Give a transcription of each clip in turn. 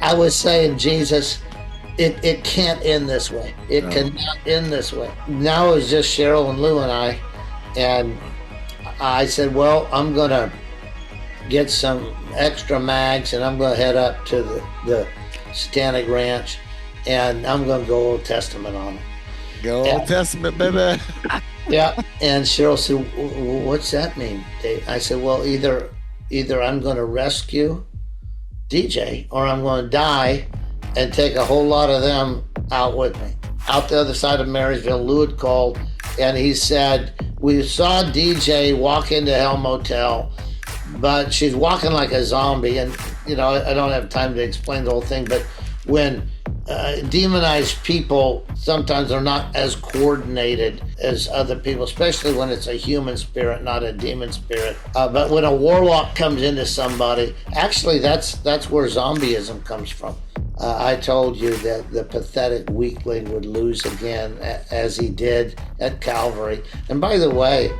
I was saying, Jesus, it can't end this way. It cannot end this way. Now it was just Cheryl and Lou and I. And I said, well, I'm going to get some extra mags and I'm going to head up to the Satanic Ranch and I'm going to go Old Testament on it. Go Old Testament, baby. Yeah. And Cheryl said, what's that mean, Dave? I said, well, either I'm going to rescue DJ or I'm going to die and take a whole lot of them out with me. Out the other side of Marysville, Lou had called and he said, we saw DJ walk into Hell Motel, but she's walking like a zombie. And, I don't have time to explain the whole thing, but when demonized people, sometimes are not as coordinated as other people, especially when it's a human spirit, not a demon spirit. But when a warlock comes into somebody, actually that's where zombieism comes from. I told you that the pathetic weakling would lose again, as he did at Calvary. And by the way,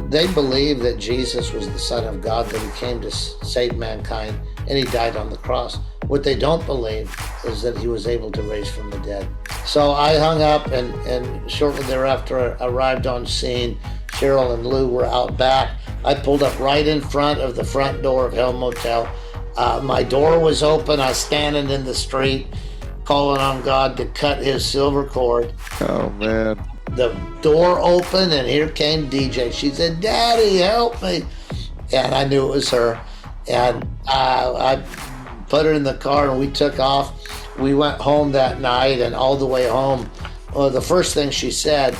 they believe that Jesus was the Son of God, that he came to save mankind, and he died on the cross. What they don't believe is that he was able to raise from the dead. So I hung up and shortly thereafter arrived on scene. Cheryl and Lou were out back. I pulled up right in front of the front door of Hell Motel. My door was open. I was standing in the street calling on God to cut his silver cord. Oh, man. The door opened and here came DJ. She said, Daddy, help me. And I knew it was her. And I put her in the car and we took off. We went home that night, and all the way home, the first thing she said,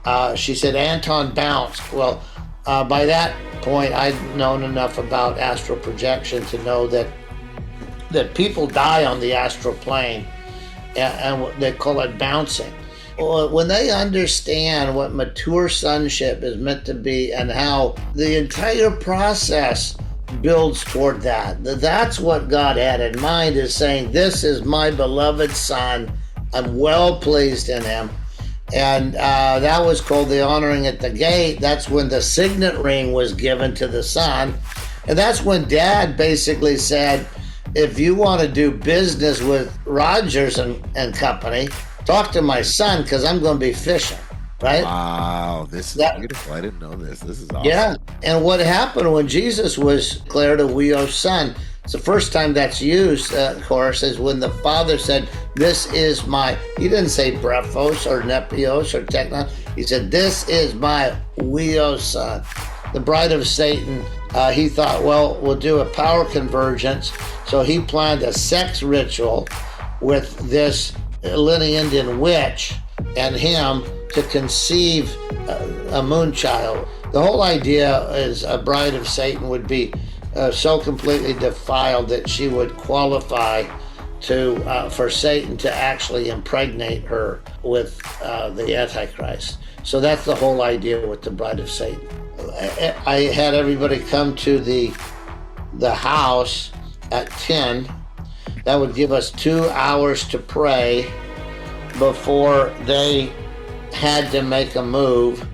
Anton bounced. Well, by that point, I'd known enough about astral projection to know that people die on the astral plane, and they call it bouncing. When they understand what mature sonship is meant to be and how the entire process builds toward that's what God had in mind, is saying, this is my beloved son. I'm well pleased in him. And that was called the honoring at the gate. That's when the signet ring was given to the son. And that's when Dad basically said, if you want to do business with Rodgers and company, talk to my son, because I'm going to be fishing, right? Wow, this is beautiful. I didn't know this. This is awesome. Yeah, and what happened when Jesus was declared a Weos son, it's the first time that's used, of course, is when the Father said, this is my, he didn't say brephos or nepios or technon, he said, this is my Weos son. The bride of Satan, he thought, well, we'll do a power convergence, so he planned a sex ritual with this Lenny Indian witch and him to conceive a moon child. The whole idea is a bride of Satan would be so completely defiled that she would qualify for Satan to actually impregnate her with the Antichrist. So that's the whole idea with the bride of Satan. I had everybody come to the house at 10. That would give us 2 hours to pray before they had to make a move,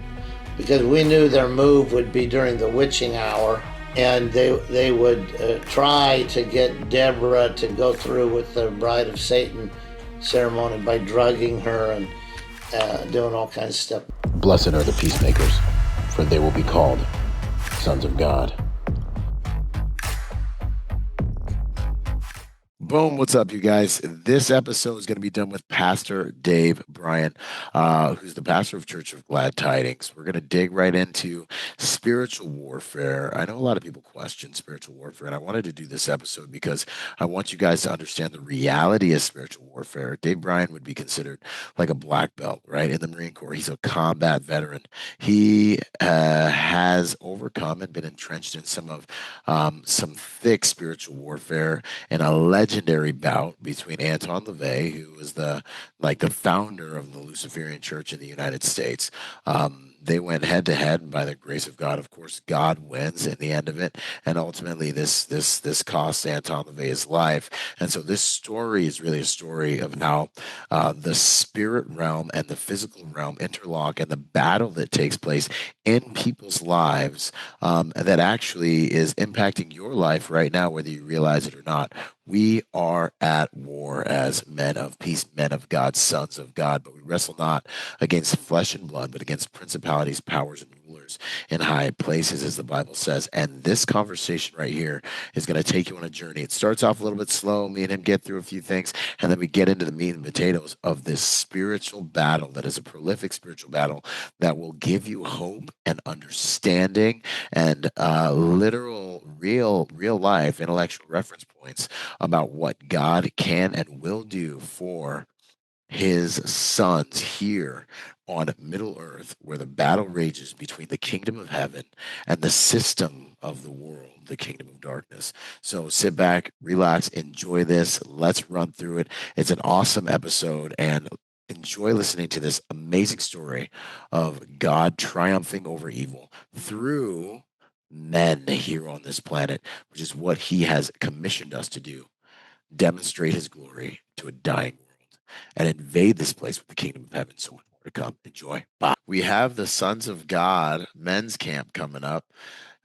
because we knew their move would be during the witching hour, and they would try to get Deborah to go through with the bride of Satan ceremony by drugging her and doing all kinds of stuff. Blessed are the peacemakers, for they will be called sons of God. Boom. What's up, you guys? This episode is going to be done with Pastor Dave Bryan, who's the pastor of Church of Glad Tidings. We're going to dig right into spiritual warfare. I know a lot of people question spiritual warfare, and I wanted to do this episode because I want you guys to understand the reality of spiritual warfare. Dave Bryan would be considered like a black belt, right? In the Marine Corps, he's a combat veteran. He has overcome and been entrenched in some thick spiritual warfare and a legendary bout between Anton LaVey, who was the founder of the Luciferian Church in the United States. They went head to head, and by the grace of God, of course, God wins in the end of it. And ultimately, this cost Anton LaVey his life. And so this story is really a story of how the spirit realm and the physical realm interlock, and the battle that takes place in people's lives that actually is impacting your life right now, whether you realize it or not. We are at war. as men of peace, men of God, sons of God. But we wrestle not against flesh and blood, but against principalities, powers, and rulers in high places, as the Bible says. And this conversation right here is going to take you on a journey. It starts off a little bit slow. Me and him get through a few things, and then we get into the meat and potatoes of this spiritual battle that is a prolific spiritual battle that will give you hope and understanding and literal, real life intellectual reference points about what God can and will do for his sons here on Middle Earth, where the battle rages between the kingdom of heaven and the system of the world, the kingdom of darkness. So sit back, relax, enjoy this. Let's run through it. It's an awesome episode, and enjoy listening to this amazing story of God triumphing over evil through men here on this planet, which is what he has commissioned us to do. Demonstrate his glory to a dying world and invade this place with the kingdom of heaven. So much more to come. Enjoy. Bye. We have the Sons of God men's camp coming up.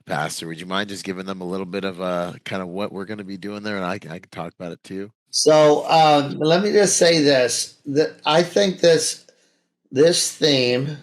Pastor, would you mind just giving them a little bit of kind of what we're going to be doing there? And I can talk about it too. So let me just say this: that I think this theme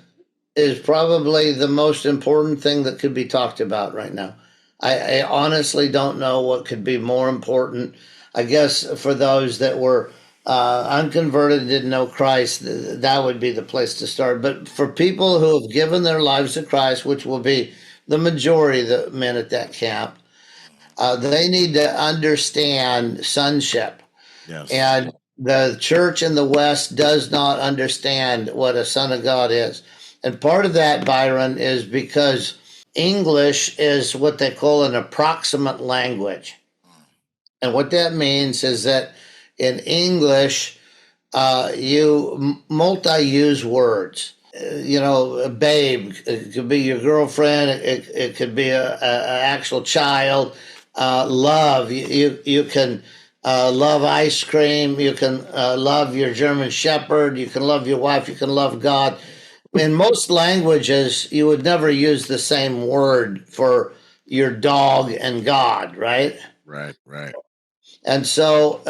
is probably the most important thing that could be talked about right now. I honestly don't know what could be more important. I guess for those that were unconverted and didn't know Christ, that would be the place to start. But for people who have given their lives to Christ, which will be the majority of the men at that camp, they need to understand sonship. Yes. And the church in the West does not understand what a son of God is. And part of that, Byron, is because English is what they call an approximate language. And what that means is that in English, you multi-use words. A babe, it could be your girlfriend, it could be a actual child. Love, you can love ice cream, you can love your German Shepherd, you can love your wife, you can love God. In most languages, you would never use the same word for your dog and God, right? Right. And so,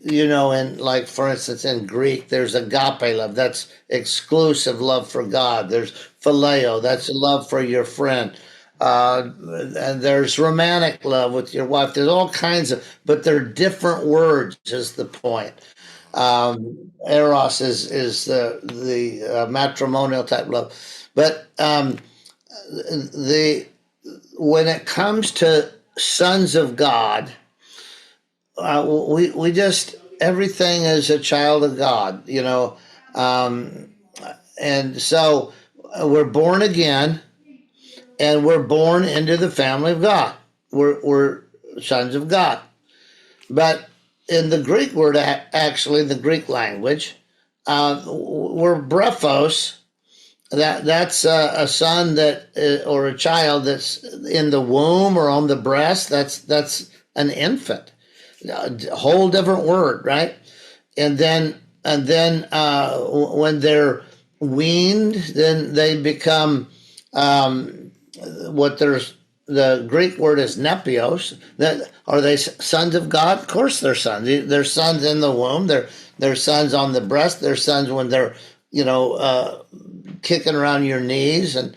in, like, for instance, in Greek, there's agape love. That's exclusive love for God. There's phileo. That's love for your friend. And there's romantic love with your wife. There's all kinds of, but they're different words is the point. Eros is the matrimonial type love. But when it comes to sons of God, we just, everything is a child of God, and so we're born again, and we're born into the family of God. We're sons of God. But in the Greek word, actually, the Greek language, we're brephos. That's a son or a child that's in the womb or on the breast. That's an infant. A whole different word, right? And then when they're weaned, then they become the Greek word is nepios. Are they sons of God? Of course they're sons. They're sons in the womb. They're sons on the breast. They're sons when they're kicking around your knees and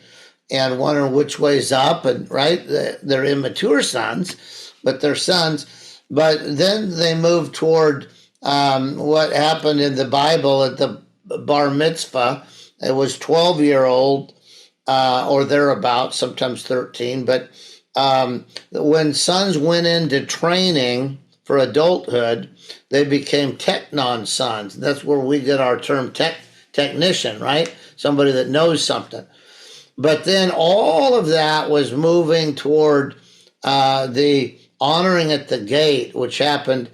wondering which way's up, and right. They're immature sons, but they're sons. But then they move toward what happened in the Bible at the bar mitzvah. It was 12-year-old or thereabout, sometimes 13. But when sons went into training for adulthood, they became technon sons. That's where we get our term technician, right? Somebody that knows something. But then all of that was moving toward the honoring at the gate, which happened,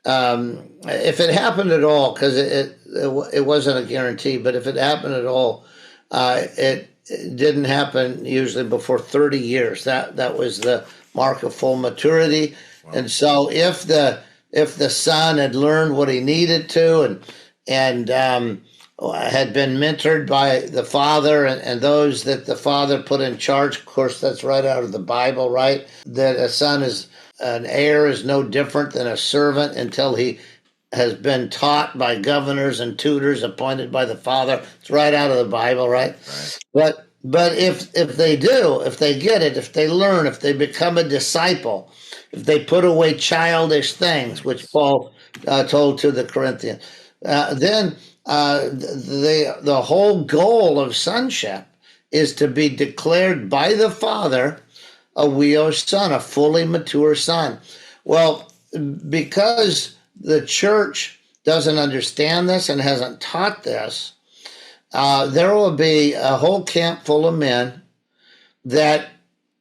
if it happened at all, because it wasn't a guarantee, but if it happened at all, it didn't happen usually before 30 years. That was the mark of full maturity. Wow. And so if the son had learned what he needed to and had been mentored by the father and those that the father put in charge, of course, that's right out of the Bible, right? That an heir is no different than a servant until he has been taught by governors and tutors appointed by the Father. It's right out of the Bible, right? Right. But if they do, if they get it, if they learn, if they become a disciple, if they put away childish things, which Paul told to the Corinthians, then the whole goal of sonship is to be declared by the Father a Weo son, a fully mature son. Well, because the church doesn't understand this and hasn't taught this, there will be a whole camp full of men that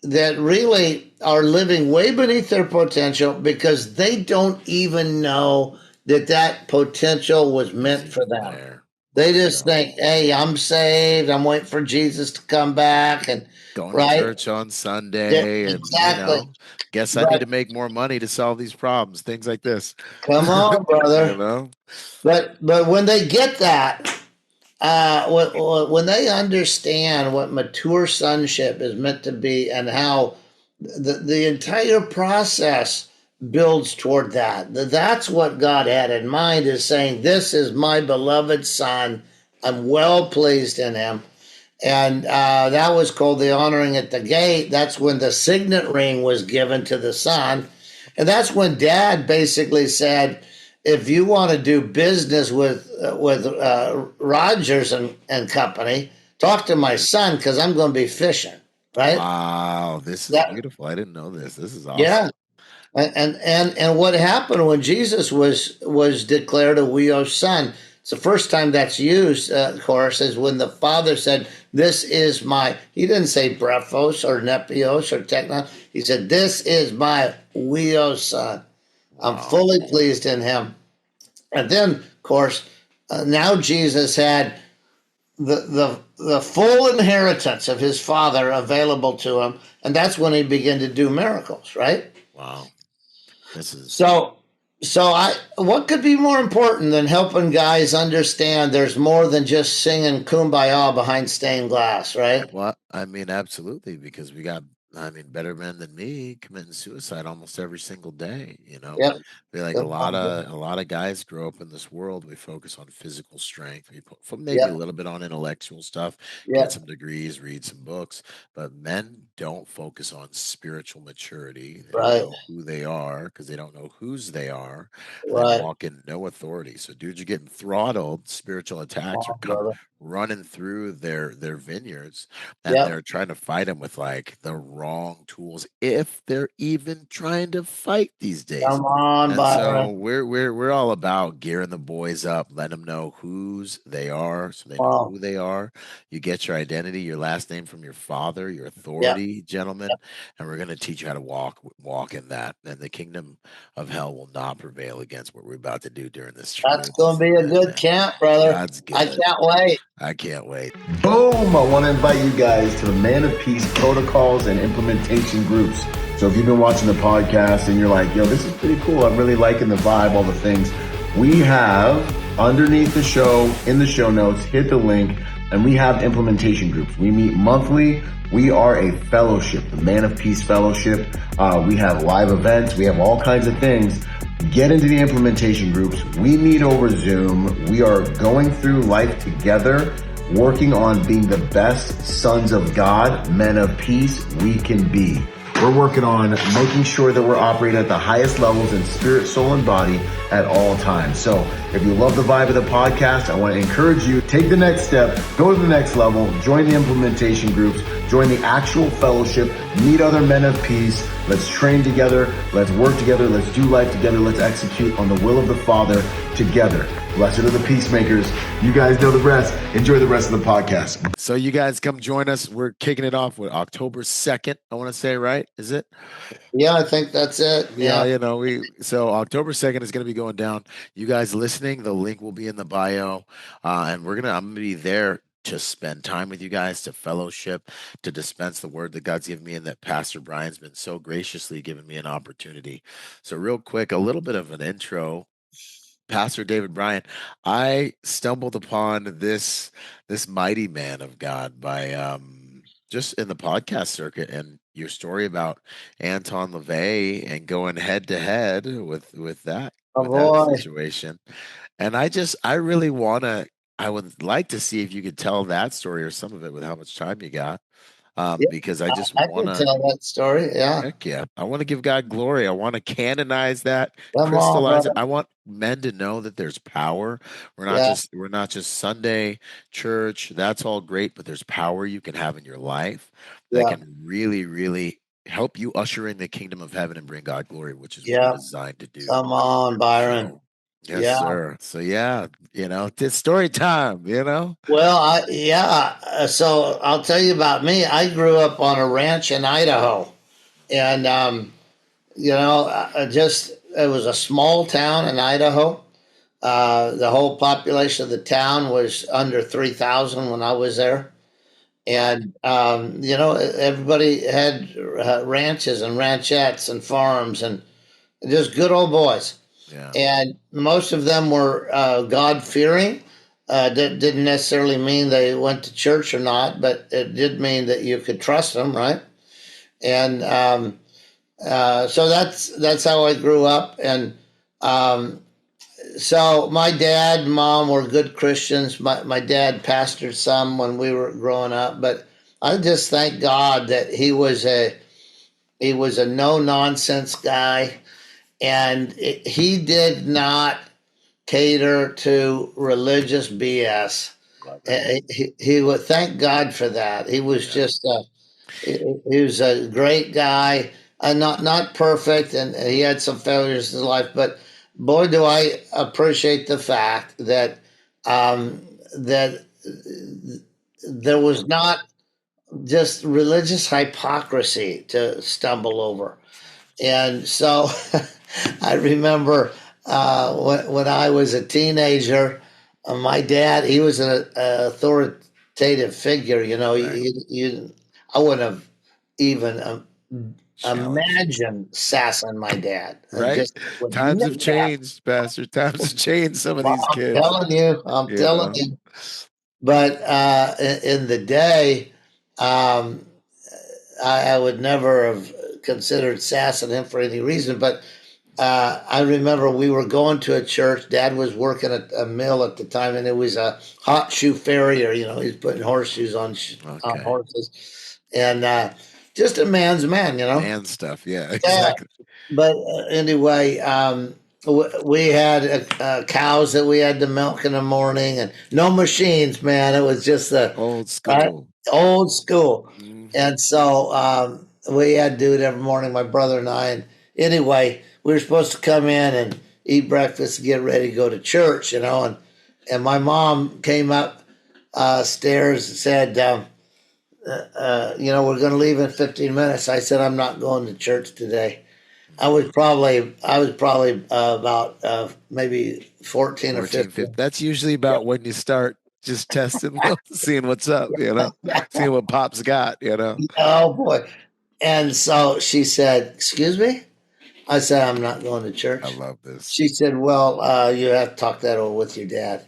really are living way beneath their potential because they don't even know that potential was meant for them. There. They just think, "Hey, I'm saved. I'm waiting for Jesus to come back," and Going right, to church on Sunday, and exactly. guess I need to make more money to solve these problems. Things like this. Come on, brother. But when they get that, when they understand what mature sonship is meant to be and how the entire process builds toward that, that's what God had in mind, is saying, "This is my beloved son. I'm well pleased in him." And that was called the honoring at the gate. That's when the signet ring was given to the son. And that's when Dad basically said, "If you want to do business with Rodgers and company, talk to my son, because I'm going to be fishing." Right? Wow, this is beautiful. I didn't know this. This is awesome. Yeah. And what happened when Jesus was declared a Weo son? It's the first time that's used, of course, is when the Father said, "This is my," he didn't say brephos or nepios or technos. He said, "This is my Weo son. I'm fully pleased in him." And then, of course, now Jesus had the full inheritance of his Father available to him, and that's when he began to do miracles, right? Wow. This is So what could be more important than helping guys understand there's more than just singing Kumbaya behind stained glass, right? Well, I mean, absolutely, because we got, better men than me committing suicide almost every single day. Yep. Be like Yep. a lot of guys grow up in this world. We focus on physical strength. We put maybe a Yep. little bit on intellectual stuff, get Yep. some degrees, read some books. But men don't focus on spiritual maturity. They don't Right. know who they are because they don't know whose they are, and they Right. walk in no authority. So dudes are getting throttled. Spiritual attacks are come Brother. running through their vineyards, and Yep. they're trying to fight them with like the wrong tools, if they're even trying to fight these days. Come on, And so Byron. we're all about gearing the boys up, letting them know whose they are, so they know Wow. who they are. You get your identity, your last name from your father, your Yep. authority, gentlemen, Yep. and we're going to teach you how to walk in that. And the kingdom of hell will not prevail against what we're about to do during this. That's going to be a good camp, brother. God's good. I can't wait. I can't wait. Boom! I want to invite you guys to the Man of Peace protocols and implementation groups. So if you've been watching the podcast and you're like, "Yo, this is pretty cool. I'm really liking the vibe, all the things," we have underneath the show, in the show notes, hit the link, and we have implementation groups. We meet monthly. We are a fellowship, the Man of Peace Fellowship. We have live events. We have all kinds of things. Get into the implementation groups. We meet over Zoom. We are going through life together, working on being the best sons of God, men of peace we can be. We're working on making sure that we're operating at the highest levels in spirit, soul, and body at all times. So if you love the vibe of the podcast, I want to encourage you, take the next step, go to the next level, join the implementation groups, join the actual fellowship, meet other men of peace. Let's train together. Let's work together. Let's do life together. Let's execute on the will of the Father together. Blessed are the peacemakers. You guys know the rest. Enjoy the rest of the podcast. So you guys come join us. We're kicking it off with October 2nd. I want to say, right? Is it? Yeah, I think that's it. Yeah, so October 2nd is going to be going down. You guys listening, the link will be in the bio. And I'm going to be there to spend time with you guys, to fellowship, to dispense the word that God's given me, and that Pastor Brian's been so graciously giving me an opportunity. So real quick, a little bit of an intro. Pastor David Bryan, I stumbled upon this mighty man of God by just in the podcast circuit, and your story about Anton LaVey and going head to head with that Oh with that boy. situation. And I would like to see if you could tell that story or some of it with how much time you got. Yeah, Because I just I want can to, tell that story. Yeah. heck yeah, I want to give God glory. I want to canonize that, Come on, crystallize it. brother. I want men to know that there's power. Yeah. We're not just Sunday church. That's all great, but there's power you can have in your life that Yeah. can really, really help you usher in the kingdom of heaven and bring God glory, which is what we're Yeah. designed to do. Come on, Byron. So, yes, Yeah. sir. So, yeah, it's story time, Well, so I'll tell you about me. I grew up on a ranch in Idaho, and just it was a small town in Idaho. The whole population of the town was under 3,000 when I was there, and everybody had ranches and ranchettes and farms and just good old boys. Yeah. And most of them were God fearing. That didn't necessarily mean they went to church or not, but it did mean that you could trust them, right? And so that's how I grew up. And um, so my dad and mom were good Christians. My dad pastored some when we were growing up, but I just thank God that he was a no nonsense guy, and he did not cater to religious BS. Love it. He would thank God for that. He was Yeah. just he was a great guy, not perfect, and he had some failures in his life. But boy, do I appreciate the fact that that there was not just religious hypocrisy to stumble over. And so I remember when I was a teenager, my dad, he was an authoritative figure. Right. I wouldn't have even Challenge. imagined sassing my dad. I Right? just would Times never have happen. changed, Pastor. Times have changed some of Well, these I'm kids, telling you, I'm you telling know. you. But in the day, um, I would never have considered sassing him for any reason. But I remember we were going to a church. Dad was working at a mill at the time, and it was a hot shoe farrier. He's putting horseshoes on Okay. horses, and just a man's man. Man stuff. Yeah, Yeah. exactly. But anyway, we had cows that we had to milk in the morning, and no machines. Man, it was just the Old uh, school. old school. Hmm. And so we had to do it every morning, my brother and I. And anyway, we were supposed to come in and eat breakfast and get ready to go to church, and my mom came up stairs and said, we're going to leave in 15 minutes. I said, I'm not going to church today. I was probably about maybe 14 or 14, 15. 15. That's usually about when you start just testing, seeing what's up, seeing what Pop's got. Oh boy. And so she said, "Excuse me?" I said, "I'm not going to I church." love this. She said, "Well, you have to talk that over with your dad."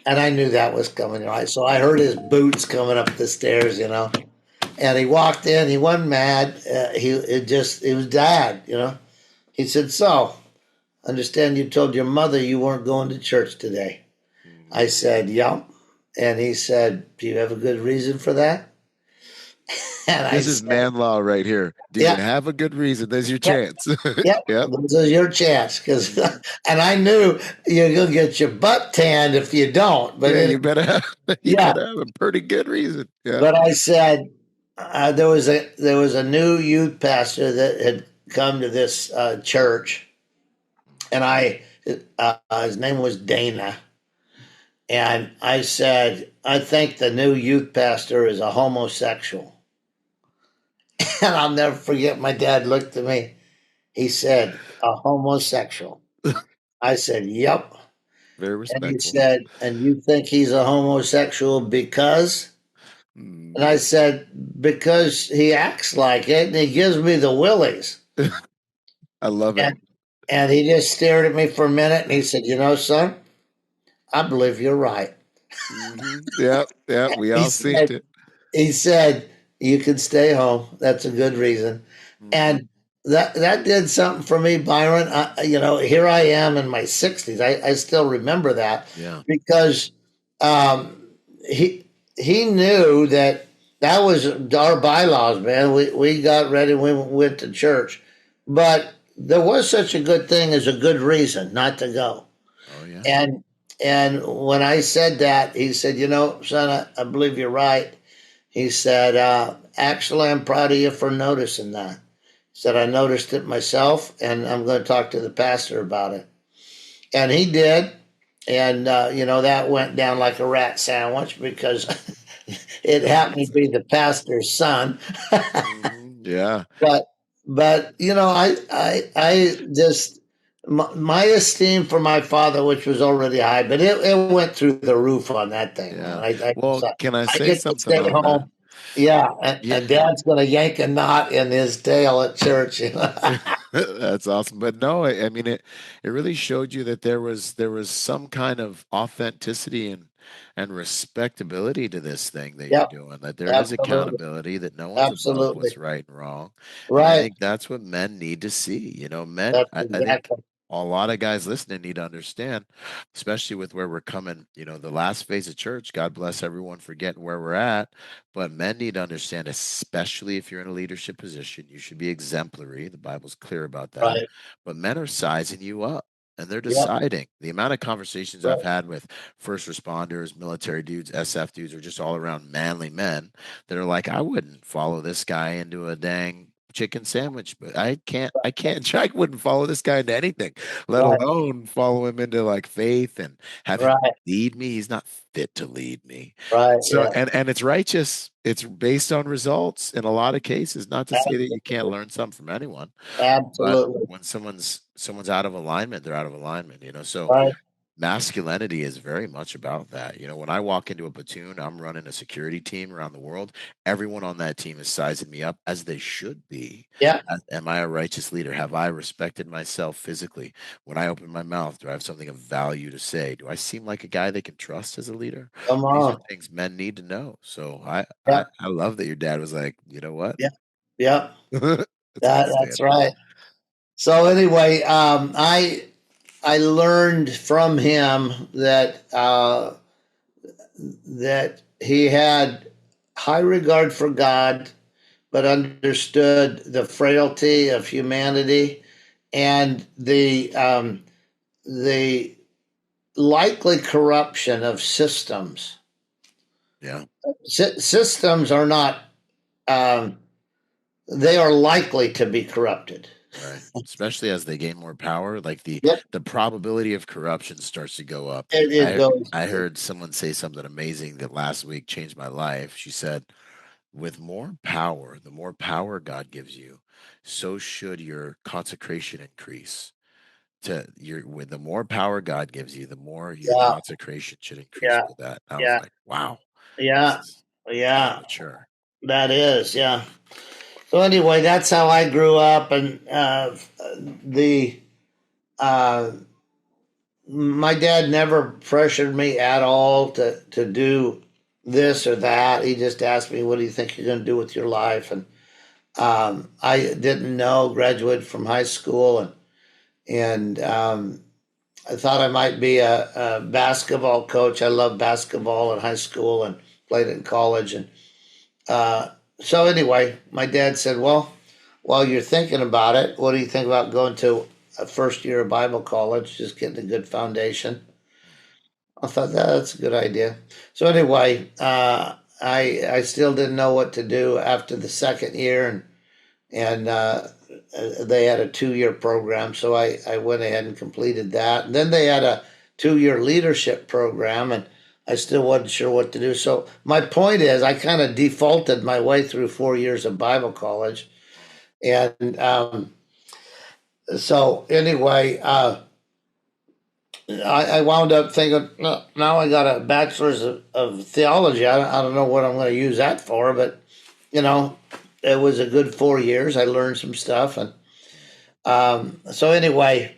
And I knew that was coming, right? So I heard his boots coming up the stairs. And he walked in. He wasn't mad. He was dad. He said, "So, understand you told your mother you weren't going to church today." I Mhm. said, "Yup." And he said, "Do you have a good reason for that?" And I This is said, man law right here. Do you "Yeah, have a good reason? There's your yeah, chance. yeah. Yep. This is your chance." Mhm. And I knew you're gonna get your butt tanned if you don't. But Yeah, you better have you yeah, better have a pretty good reason. Yeah. but I said there was a new youth pastor that had come to this church, and his name was Dana. And I said, I think the new youth pastor is a homosexual. And I'll never forget, my dad looked at me. He said, "A homosexual." I said, "Yep." Very And he respectful. said, "And you think he's a homosexual because?" And Mm. I said, "Because he acts like it and he gives me the willies." I love it. And, and he just stared at me for a minute and he said, "Son, I believe you're right." Yep, yep. We He all synced said, it. he said, "You can stay home. That's a good reason." Hmm. And that did something for me, Byron. Here I am in my 60s. I still remember that Yeah. because um, he he knew that was our bylaws, man. We got ready, we went to church, but there was such a good thing as a good reason not to go. Oh yeah. And and when I said that, he said, son, I believe you're right. He said, actually, I'm proud of you for noticing that. He said, I noticed it myself, and I'm going to talk to the pastor about it. And he did. And, that went down like a rat sandwich because it happened to be the pastor's son. Yeah. but, I just, my esteem for my father, which was already high, but it went through the roof on that thing, man. Yeah. I Well, can I I say get to something stay on that? home. Yeah, Yeah. and Dad's gonna yank a knot in his tail at church. That's awesome. But no, I mean it really showed you that there was some kind of authenticity and respectability to this thing that you're Yep, doing, that there is absolutely, accountability, that no one's above absolutely what's right and wrong. And I right. think that's what men need to see. Men, That's I think exactly a lot of guys listening need to understand, especially with where we're coming, the last phase of church. God bless everyone for getting where we're at. But men need to understand, especially if you're in a leadership position, you should be exemplary. The Bible's clear about that. right. But men are sizing you up and they're Yep, deciding. The amount of conversations I've right. had with first responders, military dudes, SF dudes, or just all around manly men that are like, I wouldn't follow this guy into a dang chicken sandwich, but I wouldn't follow this guy into anything, let Right, alone follow him into like faith and have him right, lead me. He's not fit to lead me. right. So, Yeah, and it's righteous. It's based on results in a lot of cases. Not to say that you can't absolutely, learn something from anyone, but absolutely. when someone's out of alignment, they're out of alignment. So Right, masculinity is very much about that. When I walk into a platoon, I'm running a security team around the world. Everyone on that team is sizing me up as they should be. yeah. Am I a righteous leader? Have I respected myself physically? When I open my mouth, do I have something of value to say? Do I seem like a guy they can trust as a leader? Come These are on. things men need to know. So I Yeah, I, I love that your dad was like, you know what? yeah, yeah. That's a good That's standard. right. So anyway, I learned from him that he had high regard for God, but understood the frailty of humanity and the likely corruption of systems. Yeah. Systems are not, um, they are likely to be corrupted. Right. Especially as they gain more power, like the Yep, the probability of corruption starts to go up. it I goes. I heard someone say something amazing that last week changed my life. She said, with more power, the more power God gives you, so should your consecration increase. With the more power God gives you, the more your Yeah, consecration should increase yeah, with that. I was yeah, like, wow, this yeah, is kind of yeah. mature. That is, yeah. So anyway, that's how I grew up, and the uh, my dad never pressured me at all to do this or that. He just asked me, "What do you think you're going to do with your life?" And I didn't know. Graduated from high school, and I thought I might be a basketball coach. I loved basketball in high school and played it in college, and uh, so anyway, my dad said, "Well, while you're thinking about it, what do you think about going to a first year of Bible college, just getting a good foundation?" I thought that's a good idea. So anyway, I still didn't know what to do after the second year, and they had a 2 year program, so I went ahead and completed that. And then they had a 2 year leadership program, and I still wasn't sure what to do. So my point is, I kind of defaulted my way through 4 years of Bible college, and so anyway, I wound up thinking, "No, now I got a bachelor's of theology. I don't know what I'm going to use that for, but you know, it was a good 4 years. I learned some stuff, and so anyway,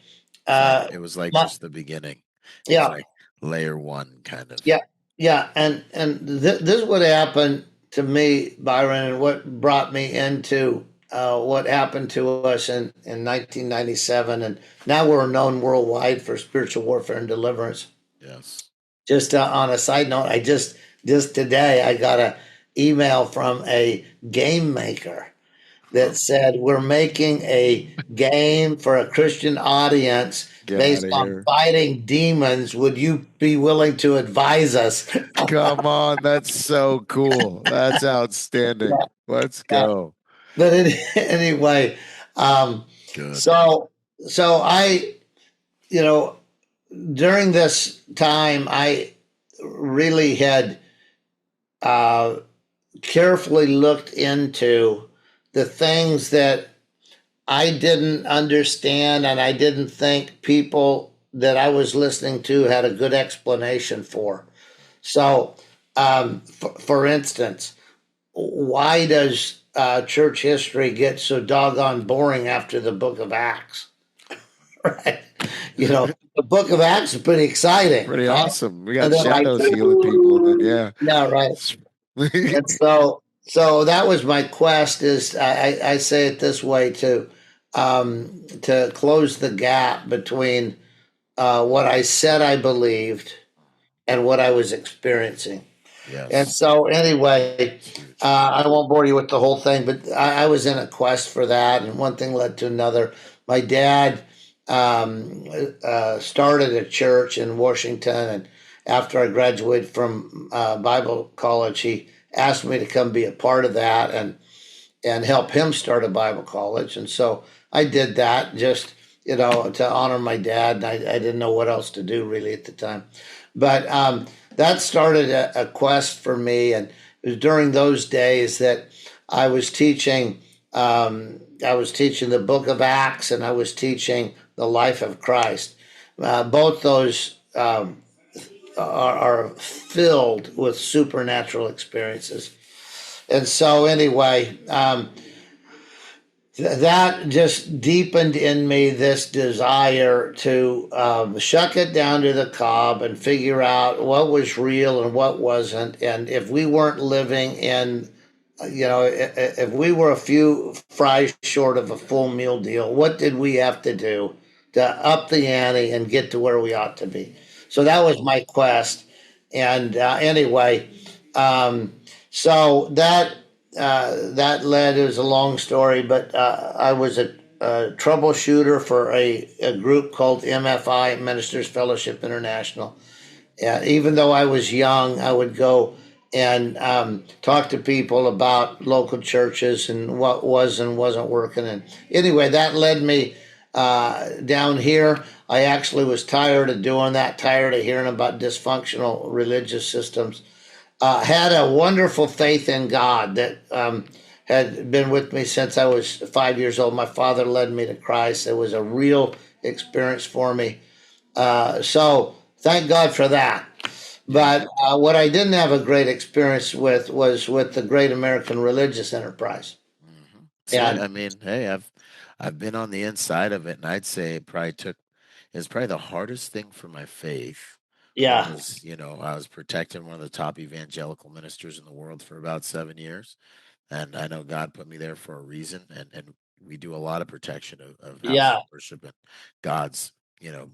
It's like uh, it was like my, just the beginning. It was yeah, like layer one kind of. yeah, yeah, and this is what happened to me, Byron, and what brought me into what happened to us in 1997, and now we're known worldwide for spiritual warfare and deliverance. Yes. Just on a side note, I just today I got a email from a game maker that said we're making a game for a Christian audience Get based out of on here. fighting demons. Would you be willing to advise us? Come on. That's so cool. That's outstanding. Let's Yeah. go. But anyway, um, Good. so I, you know, during this time, I really had uh, carefully looked into the things that I didn't understand, and I didn't think people that I was listening to had a good explanation for. So, for instance, why does church history get so doggone boring after the book of Acts? Right? The book of Acts is pretty exciting, Pretty right? awesome. We And got then like, shadows healing people, and then yeah, right. yeah. And so that was my quest. Is I say it this way to close the gap between what I said I believed and what I was experiencing. And Yes. so, anyway, Huge. I won't bore you with the whole thing, but I was in a quest for that, and one thing led to another. My dad started a church in Washington, and after I graduated from Bible college, he asked me to come be a part of that and help him start a Bible college. And so I did that just, to honor my dad. And I didn't know what else to do really at the time. But that started a quest for me. And it was during those days that I was teaching. I was teaching the Book of Acts, and I was teaching the life of Christ. Both those are filled with supernatural experiences. And so, anyway, that just deepened in me this desire to shuck it down to the cob and figure out what was real and what wasn't. And if we weren't living in, if we were a few fries short of a full meal deal, what did we have to do to up the ante and get to where we ought to be? So that was my quest. And anyway, so that led, it was a long story, but I was a troubleshooter for a group called MFI, Ministers Fellowship International. Even though I was young, I would go and talk to people about local churches and what was and wasn't working. And anyway, that led me down here. I actually was tired of doing that, tired of hearing about dysfunctional religious systems. Had a wonderful faith in God that had been with me since I was 5 years old. My father led me to Christ. It was a real experience for me. So thank God for that. But what I didn't have a great experience with was with the great American religious enterprise. Mm-hmm. And I mean, hey, I've been on the inside of it, and I'd say it's probably the hardest thing for my faith yeah, was, I was protecting one of the top evangelical ministers in the world for about 7 years. And I know God put me there for a reason. And we do a lot of protection of house yeah, of worship and God's,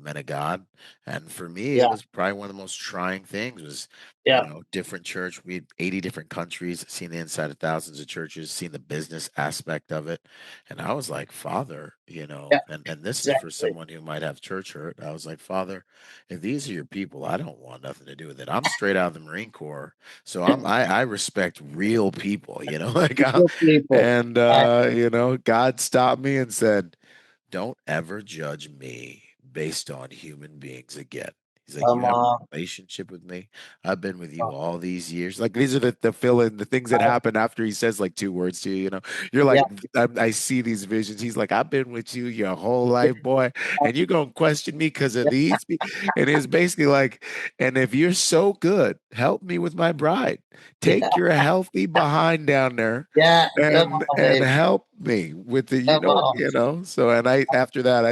men of God. And for me, it yeah, was probably one of the most trying things was, yeah, different church. We had 80 different countries, seen the inside of thousands of churches, seen the business aspect of it. And I was like, Father, yeah, and this is for exactly. someone who might have church hurt. I was like, Father, if these are your people, I don't want nothing to do with it. I'm straight out of the Marine Corps. So I respect real people, like Good people. and God stopped me and said, "Don't ever judge me based on human beings again." He's like, "You Come have a on. relationship with me. I've been with you all these years." Like these are the fill in the things that happen after he says like two words to you. You're Yeah. like, I see these visions. He's like, "I've been with you your whole life, boy, and you're gonna question me because of these." And it's basically like, and if you're so good, help me with my bride. Yeah. Take your healthy behind down there Yeah. Come on, and Dave. help me with the Come on. so and I after that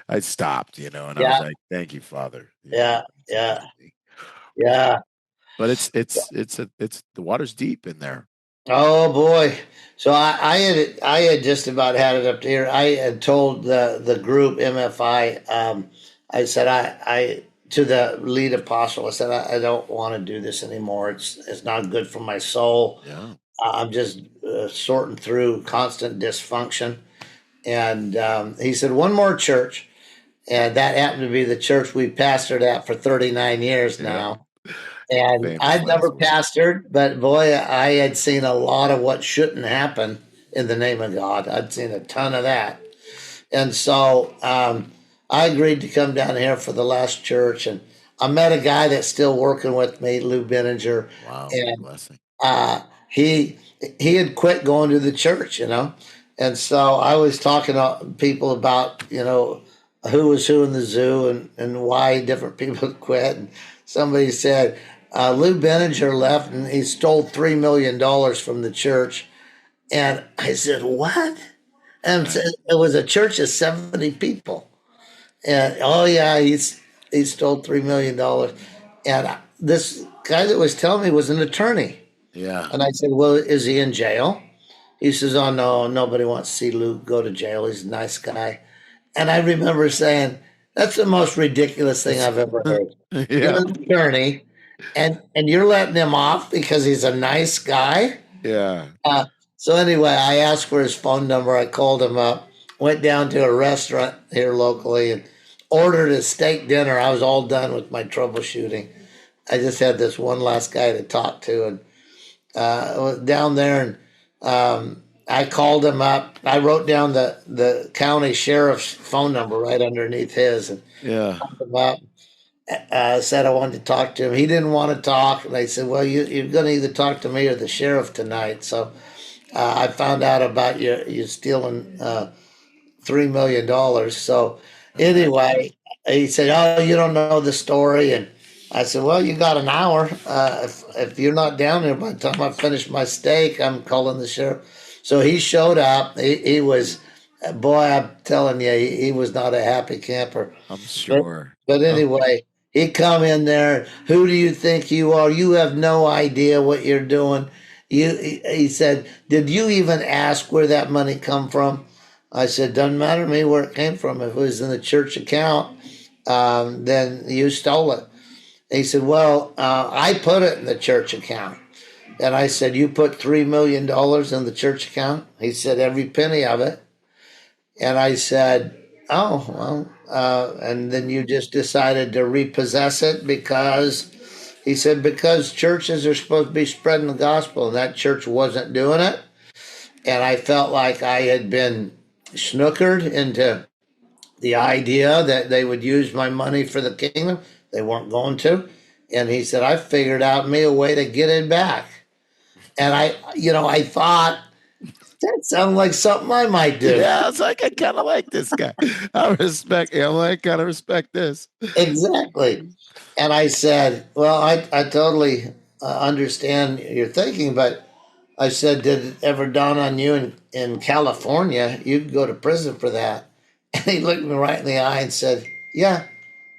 I stopped and I was Yeah. like, thank you, Father, Yeah. it means a lot Yeah. to me. Yeah. But it's the water's deep in there. Oh boy. So I had just about had it up to here. I had told the group MFI. I said I to the lead apostle. I said I don't want to do this anymore. It's not good for my soul. Yeah. I'm just sorting through constant dysfunction. And he said one more church, and that happened to be the church we pastored at for 39 years now. And Famous I'd never last word. pastored, but boy, I had seen a lot of what shouldn't happen in the name of God. I'd seen a ton of that. And so I agreed to come down here for the last church. And I met a guy that's still working with me, Lou Benninger. Wow. And Blessing. uh, he he had quit going to the church, you know. And so I was talking to people about, you know, who was who in the zoo and why different people had quit. And somebody said, Lou Benninger left and he stole $3 million from the church. And I said, what? And Right. it was a church of 70 people. And oh yeah, he stole $3 million. And this guy that was telling me was an attorney. Yeah. And I said, well, is he in jail? He says, oh no, nobody wants to see Lou go to jail. He's a nice guy. And I remember saying, that's the most ridiculous thing I've ever heard. You're Yeah. an attorney and you're letting him off because he's a nice guy. Yeah. So anyway, I asked for his phone number. I called him up, went down to a restaurant here locally and ordered a steak dinner. I was all done with my troubleshooting. I just had this one last guy to talk to, and I was down there, and I called him up. I wrote down the county sheriff's phone number right underneath his, and Yeah. called him up. Said I wanted to talk to him. He didn't want to talk, and I said, "Well, you're going to either talk to me or the sheriff tonight." So I found out about you stealing $3 million. So anyway, he said, "Oh, you don't know the story," and I said, "Well, you got an hour. If you're not down there by the time I finish my steak, I'm calling the sheriff." So he showed up. He was, boy, I'm telling you, he was not a happy camper. I'm But, sure. but anyway, he come in there. Who do you think you are? You have no idea what you're doing. He said, did you even ask where that money come from? I said, doesn't matter to me where it came from. If it was in the church account, then you stole it. He said, well, I put it in the church account. And I said, you put $3 million in the church account? He said, every penny of it. And I said, oh, well, and then you just decided to repossess it because, he said, because churches are supposed to be spreading the gospel and that church wasn't doing it. And I felt like I had been snookered into the idea that they would use my money for the kingdom. They weren't going to. And he said, I figured out me a way to get it back. And I thought, that sounds like something I might do. Yeah, it's like I kind of like this guy. I respect him. I kind of respect this. Exactly. And I said, well, I totally understand your thinking, but I said, did it ever dawn on you in California, you'd go to prison for that? And he looked me right in the eye and said, yeah,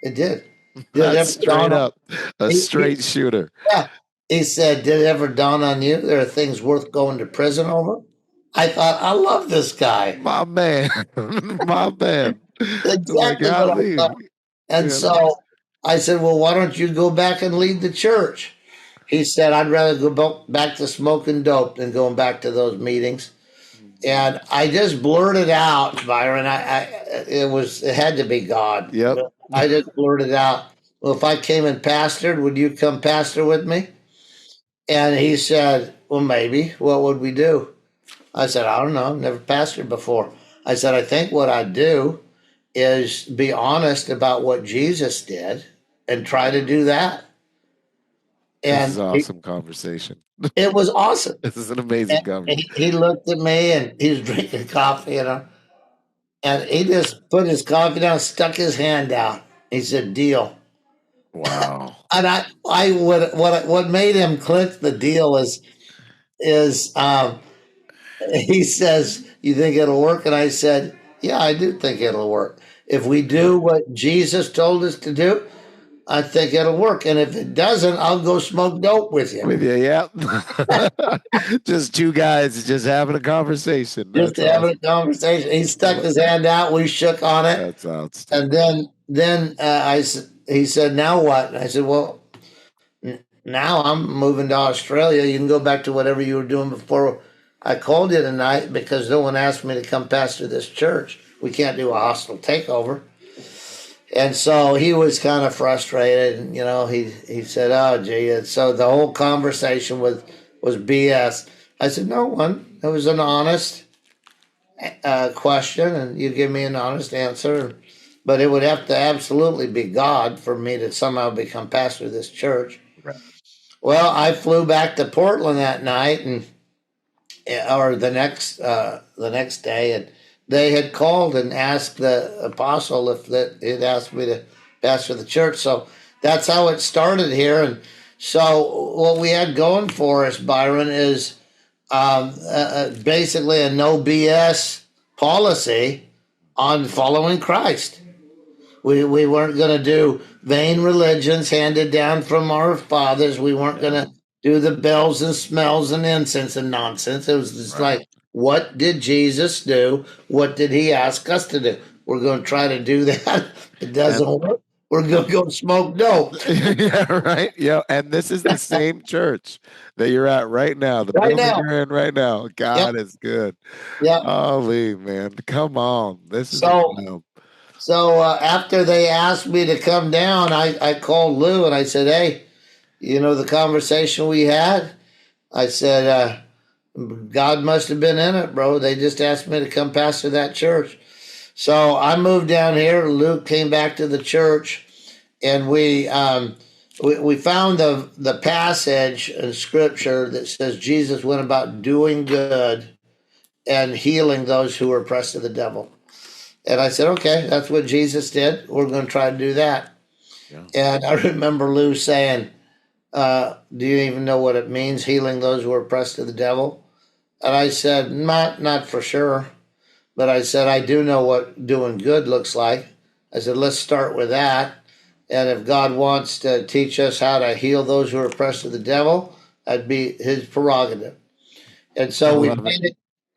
it did. Did it That's ever dawn straight on up a straight shooter. yeah. He said, did it ever dawn on you there are things worth going to prison over? I thought, I love this guy. My man. My man. Like, Exactly what I golly. thought. And Yeah. so I said, well, why don't you go back and lead the church? He said, I'd rather go back to smoking dope than going back to those meetings. And I just blurted out, Byron. It had to be God. Yep. I just blurted out, well, if I came and pastored, would you come pastor with me? And he said, well, maybe. What would we do? I said, I don't know. I've never pastored before. I said, I think what I'd do is be honest about what Jesus did and try to do that. This And is awesome conversation. it was awesome. This is an amazing And conversation. he looked at me and he was drinking coffee, and he just put his coffee down, stuck his hand out. He said, deal. Wow. And what made him click the deal is he says, you think it'll work? And I said, yeah, I do think it'll work. If we do what Jesus told us to do, I think it'll work. And if it doesn't, I'll go smoke dope with you. With you, yeah. Just two guys just having a conversation. Just That's having awesome. a conversation. He stuck his hand out. We shook on it. That's outstanding. And then he said, now what? And I said, well, now I'm moving to Australia. You can go back to whatever you were doing before I called you tonight, because no one asked me to come pastor this church. We can't do a hostile takeover. And so he was kind of frustrated. And, he said, oh, gee. And so the whole conversation was BS. I said, no one. It was an honest question, and you give me an honest answer. But it would have to absolutely be God for me to somehow become pastor of this church. Right. Well, I flew back to Portland that night, or the next day, and they had called and asked the apostle if he'd asked me to pastor the church. So that's how it started here. And so what we had going for us, Byron, is basically a no BS policy on following Christ. We weren't going to do vain religions handed down from our fathers. We weren't going to do the bells and smells and incense and nonsense. It was just like, what did Jesus do? What did he ask us to do? We're going to try to do that. It doesn't work. We're going to go smoke dope. Yeah, right. Yeah, and this is the same church that you're at right now. The building you're in right now. God is good. Yeah. Holy man, come on. This is so after they asked me to come down, I called Lou and I said, hey, the conversation we had? I said, God must have been in it, bro. They just asked me to come pastor that church. So I moved down here. Luke came back to the church, and we found the passage in Scripture that says Jesus went about doing good and healing those who were oppressed of the devil. And I said, okay, that's what Jesus did. We're going to try to do that. Yeah. And I remember Lou saying, do you even know what it means, healing those who are oppressed of the devil? And I said, not for sure. But I said, I do know what doing good looks like. I said, let's start with that. And if God wants to teach us how to heal those who are oppressed of the devil, that'd be his prerogative. And so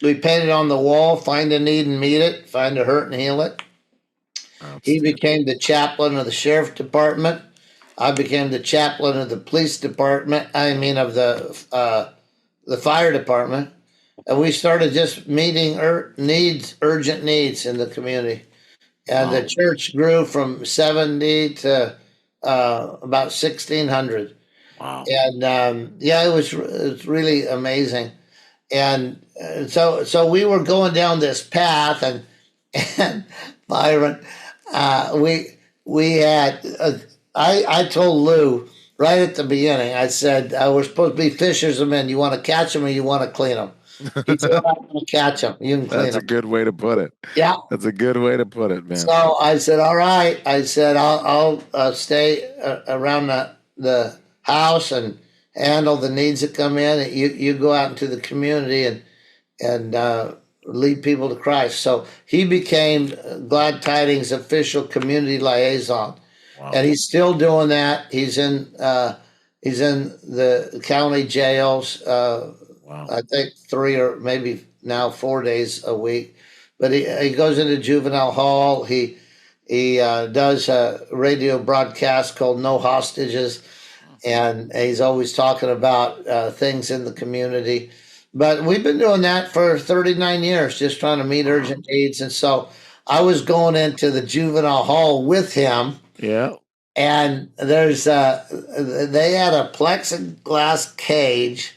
we painted on the wall, find a need and meet it, find a hurt and heal it. He became the chaplain of the sheriff department. I became the chaplain of the police department. Of the fire department. And we started just meeting urgent needs in the community. And the church grew from 70 to about 1,600. Wow. And it was really amazing. And so we were going down this path, and Byron, we had, I told Lou right at the beginning, I said, we're supposed to be fishers of men. You want to catch them or you want to clean them? He said, I'm going to catch them. You can clean them. That's a good way to put it. Yeah. That's a good way to put it, man. So I said, all right. I said, I'll stay around the house and handle the needs that come in. You go out into the community and lead people to Christ. So he became Glad Tidings official community liaison. Wow. And he's still doing that. He's in the county jails. Wow. I think 3 or maybe now 4 days a week. But he goes into juvenile hall. He does a radio broadcast called No Hostages, and he's always talking about things in the community. But we've been doing that for 39 years, just trying to meet urgent needs. And so I was going into the juvenile hall with him. Yeah. And they had a plexiglass cage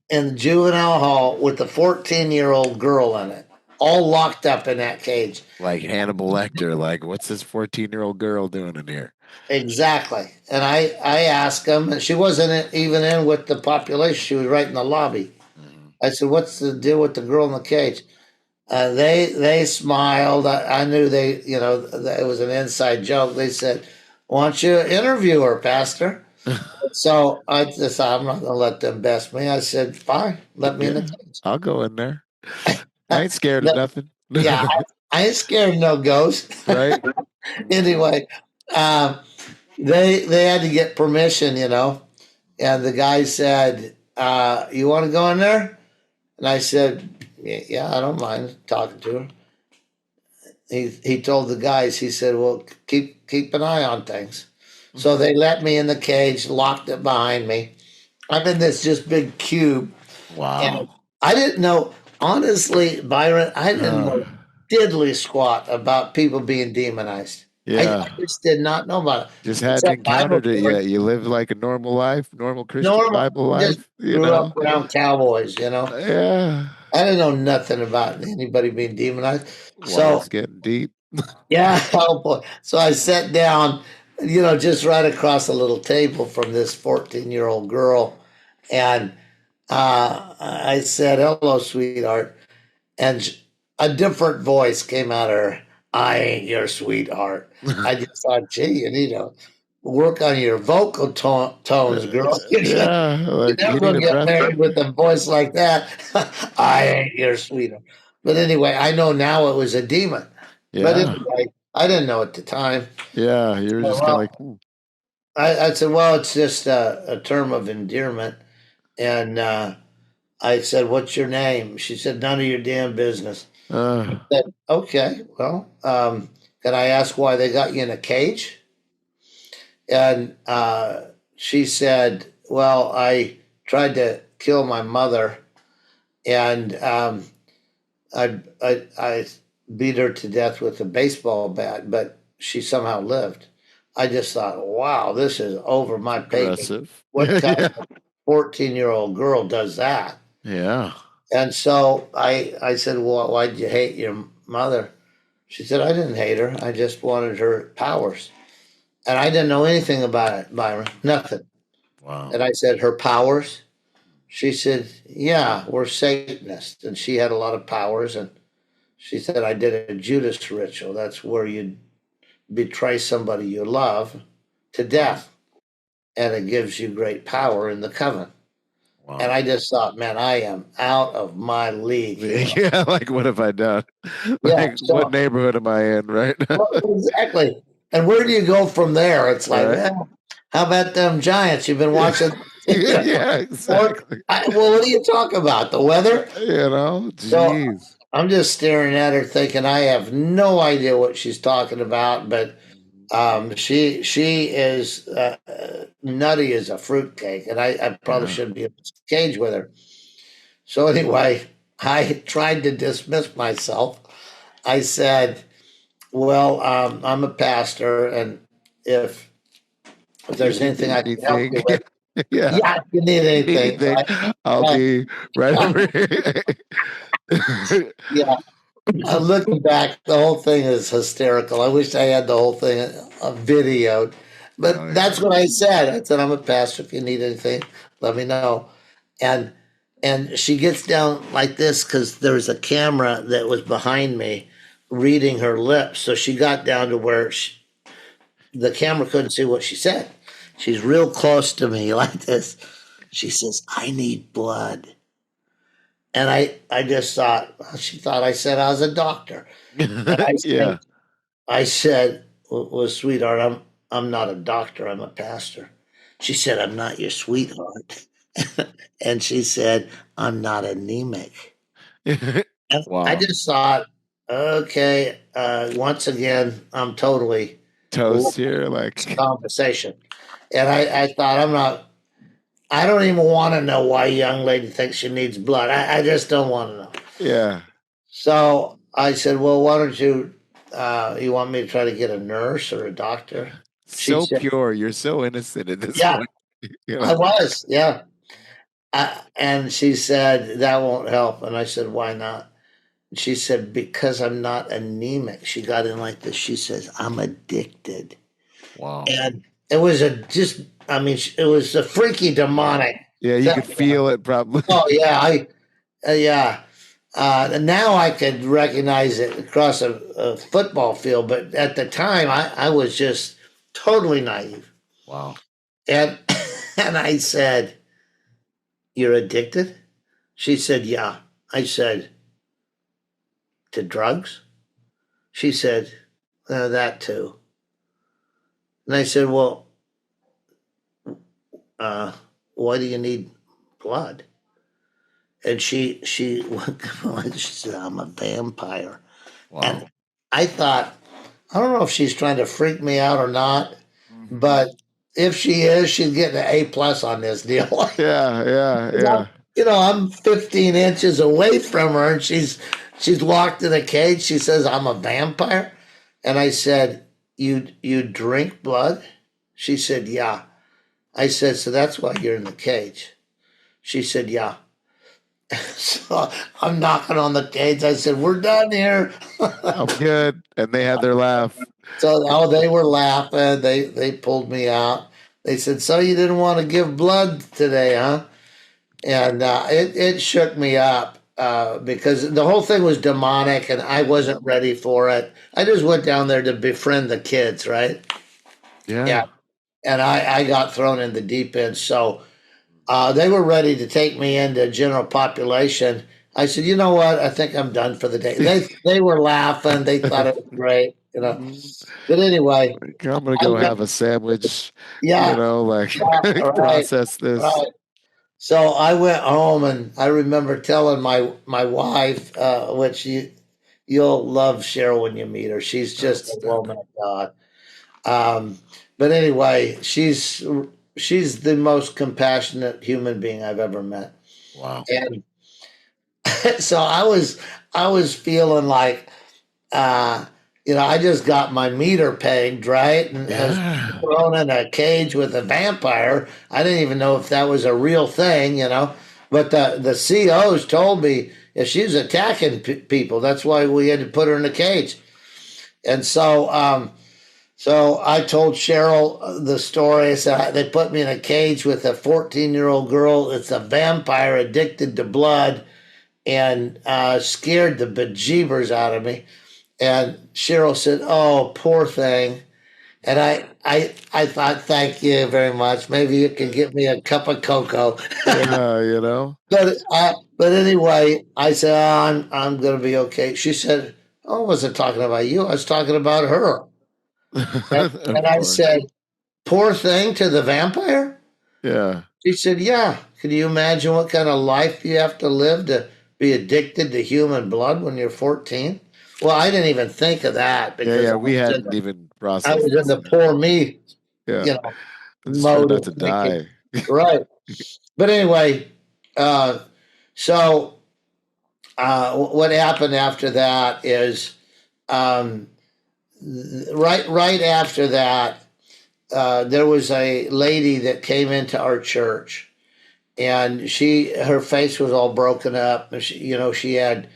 in the juvenile hall with a 14-year-old girl in it, all locked up in that cage. Like Hannibal Lecter, like, what's this 14-year-old girl doing in here? Exactly. And I asked him, and she wasn't even in with the population. She was right in the lobby. Mm-hmm. I said, what's the deal with the girl in the cage? They smiled. I knew that it was an inside joke. They said, why don't you interview her, Pastor? So I decided I'm not going to let them best me. I said, fine, let me in the cage. I'll go in there. I ain't scared of nothing. Yeah, I ain't scared of no ghost. Right. Anyway, they had to get permission, and the guy said, "You want to go in there?" And I said, "Yeah, I don't mind talking to her." He told the guys, he said, "Well, keep an eye on things." So they let me in the cage, locked it behind me. I'm in this just big cube, and Wow. I didn't know, honestly, Byron, I didn't Uh, know diddly squat about people being demonized. I yeah. just did not know about it. Just hadn't Except Bible encountered it stories. yet. You live like a normal life, normal Christian Normal. Bible I just life, you grew up know? around cowboys. Yeah. I didn't know nothing about anybody being demonized. So, Water's getting deep. yeah, oh boy. So I sat down, just right across a little table from this 14-year-old girl. And I said, "Hello, sweetheart." And a different voice came out of her. "I ain't your sweetheart." I just thought, gee, you need to work on your vocal tones, girl. You're Yeah, like never you need going a to get breath. married with a voice like that. "I ain't your sweetheart." But anyway, I know now it was a demon. But Yeah. anyway, I didn't know at the time. Yeah. You were So, just kind of like, "Hmm." I said, "Well, it's just a term of endearment." And I said, "What's your name?" She said, "None of your damn business." uh, Said, "Okay, well, can I ask why they got you in a cage?" And she said, "Well, I tried to kill my mother, and I beat her to death with a baseball bat, but she somehow lived." I just thought, wow, this is over my pay grade. aggressive. What kind Yeah. of 14-year-old girl does that? Yeah. And so I said, "Well, why'd you hate your mother?" She said, "I didn't hate her. I just wanted her powers." And I didn't know anything about it, Byron, nothing. Wow. And I said, "Her powers?" She said, "Yeah, we're Satanists." And she had a lot of powers. And she said, "I did a Judas ritual. That's where you betray somebody you love to Wow. death. And it gives you great power in the coven." And Wow. I just thought, man, I am out of my league here. Yeah, like what have I done? Yeah. Like what So, neighborhood am I in right now? well, exactly. And where do you go from there? It's like, Right? well, how about them Giants? You've been Yeah. watching. Yeah, Or, exactly. well, what do you talk about? The weather? So Jeez. I'm just staring at her, thinking I have no idea what she's talking about. But she is nutty as a fruitcake, and I probably Yeah. shouldn't be in a cage with her. So anyway, I tried to dismiss myself. I said, "Well, I'm a pastor, and if there's You anything I need can help anything? you with, Yeah. yeah, if you need You need anything, anything? I'll right? be right Uh, over here. yeah." Looking back, the whole thing is hysterical. I wish I had the whole thing videoed, Oh but that's yeah. what I said. I said, "I'm a pastor. If you need anything, let me know." And she gets down like this because there was a camera that was behind me, reading her lips. So she got down to where the camera couldn't see what she said. She's real close to me like this. She says, "I need blood." And I just thought, well, she thought I said I was a doctor. And Yeah. I said, "Well, sweetheart, I'm not a doctor. I'm a pastor." She said, "I'm not your sweetheart." And she said, "I'm not anemic." And I Wow. just thought, okay, once again, I'm totally Toast lost here, this like conversation. And I thought, I don't even want to know why a young lady thinks she needs blood. I just don't want to know. yeah. So I said, "Well, why don't you want me to try to get a nurse or a doctor?" She So said, pure. You're so innocent at this "Yeah, point. You I know? was. Yeah." And she said, "That won't help." And I said, "Why not?" She said, "Because I'm not anemic." She got in like this. She says, "I'm addicted." Wow. And it was it was a freaky demonic Yeah, you thing. could feel it probably. Oh, yeah. Yeah. And now I could recognize it across a football field. But at the time, I was just totally naive. Wow. And, and I said, "You're addicted?" She said, "Yeah." I said, "To drugs?" She said, "That too." And I said, "Well, why do you need blood? And she she said, I'm a vampire. And Wow. I thought, I don't know if she's trying to freak me out or not, Mhm. but if she is, she's getting an A+ on this deal. Yeah, yeah, 'Cause yeah. I'm 15 inches away from her, and she's locked in a cage. She says I'm a vampire, and I said, "You drink blood?" She said, "Yeah." I said, "So that's why you're in the cage." She said, "Yeah." So I'm knocking on the cage. I said, "We're done here." I'm good. And they had their laugh. So they were laughing. They pulled me out. They said, "So you didn't want to give blood today, huh?" And it shook me up because the whole thing was demonic, and I wasn't ready for it. I just went down there to befriend the kids, right? Yeah, Yeah. and I got thrown in the deep end. So they were ready to take me into general population. I said, "You know what? I think I'm done for the day." They were laughing. They thought it was great. Mhm. But anyway, Like, I'm gonna I go got have a sandwich, yeah, like right, process this. right. So I went home, and I remember telling my wife, which you'll love Cheryl when you meet her. She's just a woman Outstanding. of God. Um, but anyway, she's the most compassionate human being I've ever met. Wow. And so I was feeling like uh, I just got my meter pegged, right? And I was Yeah. thrown in a cage with a vampire. I didn't even know if that was a real thing. But the COs told me if she was attacking people, that's why we had to put her in a cage. And so I told Cheryl the story. I said they put me in a cage with a 14-year-old girl. It's a vampire addicted to blood, and scared the bejeebers out of me. And Cheryl said, "Oh, poor thing." And I thought, "Thank you very much. Maybe you can get me a cup of cocoa." Yeah. But anyway, I said, "Oh, I'm going to be okay." She said, "Oh, I wasn't talking about you. I was talking about her." And Of I course. said, "Poor thing to the vampire?" Yeah. She said, "Yeah. Can you imagine what kind of life you have to live to be addicted to human blood when you're 14?" Well, I didn't even think of that Yeah, because yeah. We hadn't even I processed was in this. the poor me, Yeah. you know, Just trying mode not of to thinking. die. Right. But anyway, so what happened after that is um, right after that, there was a lady that came into our church, and her face was all broken up. And she had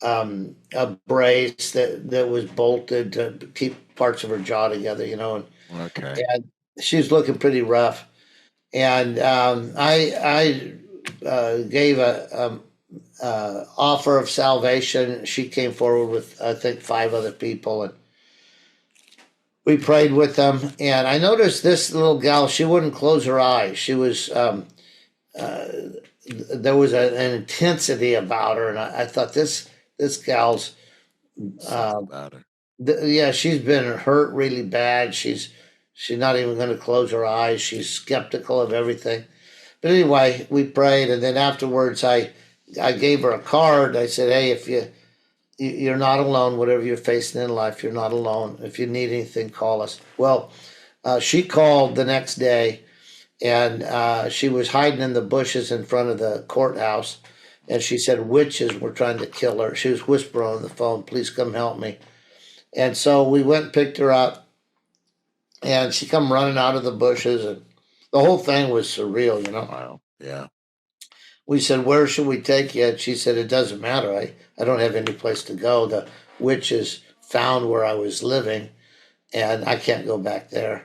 a brace that was bolted to keep parts of her jaw together. Okay. And she was looking pretty rough. And I gave a offer of salvation. She came forward with I think 5 other people, and we prayed with them. And I noticed this little gal. She wouldn't close her eyes. She was uh, there was an intensity about her, and I thought this gal's Something uh, about her. yeah, she's been hurt really bad. She's not even going to close her eyes. She's skeptical of everything. But anyway, we prayed, and then afterwards, I gave her a card. I said, "Hey, if you're not alone, whatever you're facing in life, you're not alone. If you need anything, call us." Well, she called the next day, and she was hiding in the bushes in front of the courthouse, and she said witches were trying to kill her. She was whispering on the phone, "Please come help me." And so we went and picked her up, and she come running out of the bushes, and the whole thing was surreal. Wow. Yeah. We said, "Where should we take you?" And she said, "It doesn't matter. I don't have any place to go. The witches found where I was living, and I can't go back there."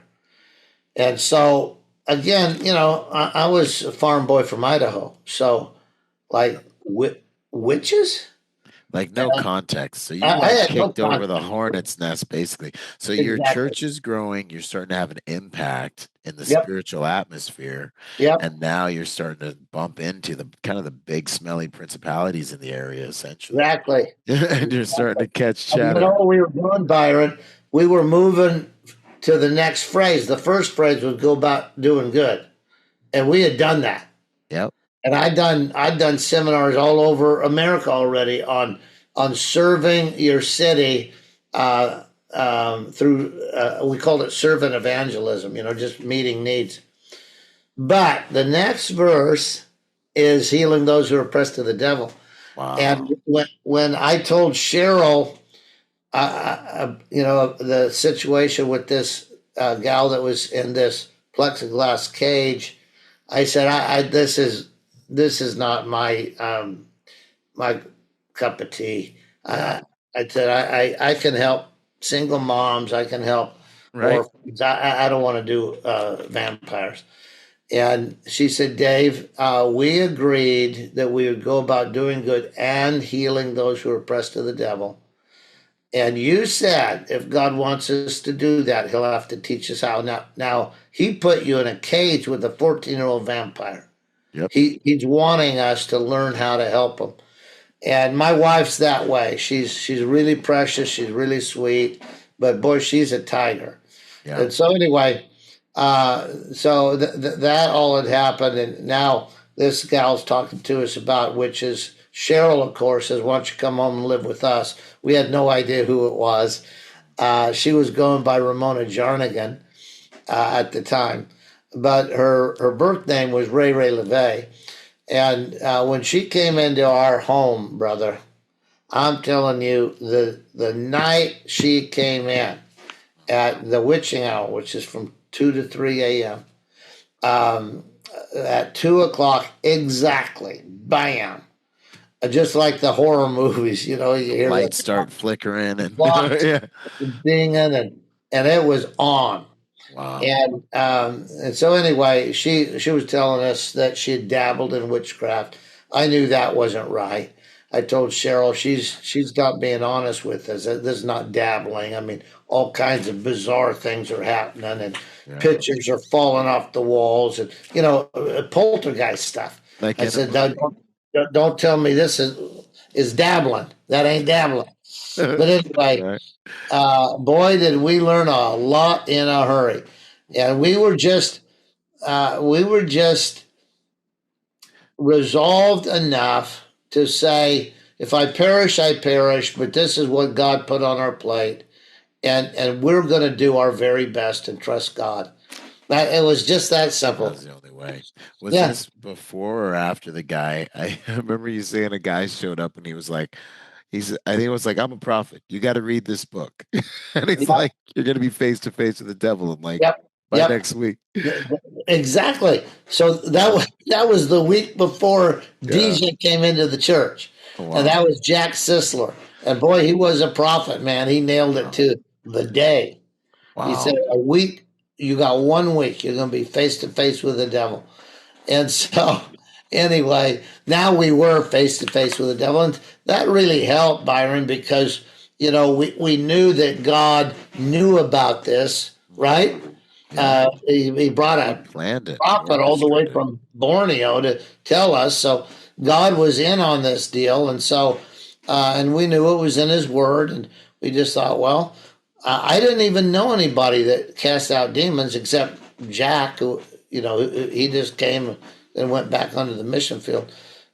And so, again, I was a farm boy from Idaho. So, like, witches? Like no context. So you I got had no kicked over the contact. hornet's nest, basically. So your Exactly. church is growing. You're starting to have an impact in the Yep. spiritual atmosphere. Yep. And now you're starting to bump into the kind of the big smelly principalities in the area, essentially. Exactly. And you're starting to catch And chatter. we were doing, Byron, we were moving to the next phrase. The first phrase was go about doing good. And we had done that. Yep. And I'd done seminars all over America already on serving your city through we called it servant evangelism, just meeting needs. But the next verse is healing those who are oppressed of the devil. Wow. And when I told Cheryl, the situation with this gal that was in this plexiglass cage, I said, this is not my my cup of tea. I said, I can help single moms. I can help orphans. I don't want to do vampires. And she said, Dave, we agreed that we would go about doing good and healing those who are oppressed of the devil. And you said, if God wants us to do that, he'll have to teach us how. Now he put you in a cage with a 14-year-old vampire. Yep. He's wanting us to learn how to help him. And my wife's that way. She's really precious. She's really sweet. But, boy, she's a tiger. Yeah. And so anyway, that all had happened. And now this gal's talking to us about witches. Cheryl, of course, says, why don't you come home and live with us? We had no idea who it was. She was going by Ramona Jarnigan at the time. But her birth name was Ray LeVay. And when she came into our home, brother, I'm telling you, the night she came in at the witching hour, which is from 2 to 3 a.m., at 2 o'clock exactly, bam, just like the horror movies, you hear lights start flickering and dinging, and it was on. Wow. And so anyway, she was telling us that she had dabbled in witchcraft. I knew that wasn't right. I told Cheryl she's not being honest with us. This is not dabbling. I mean, all kinds of bizarre things are happening, and pictures are falling off the walls, and poltergeist stuff. I said, don't tell me this is dabbling. That ain't dabbling. But anyway, boy, did we learn a lot in a hurry. And we were just resolved enough to say, if I perish, I perish, but this is what God put on our plate. And we're going to do our very best and trust God. It was just that simple. That was the only way. Was this before or after the guy? I remember you saying a guy showed up and he was like, I think it was like, I'm a prophet. You got to read this book. And he's like, you're going to be face to face with the devil in by next week. Exactly. So that was the week before DJ came into the church. Wow. And that was Jack Sisler. And boy, he was a prophet, man. He nailed it to the day. Wow. He said, a week, you got 1 week. You're going to be face to face with the devil. And so anyway, now we were face to face with the devil. And that really helped, Byron, because, we knew that God knew about this, right? He brought a prophet all the way from Borneo to tell us. So God was in on this deal. And so, and we knew it was in his word. And we just thought, well, I didn't even know anybody that cast out demons except Jack, who, he just came and went back onto the mission field.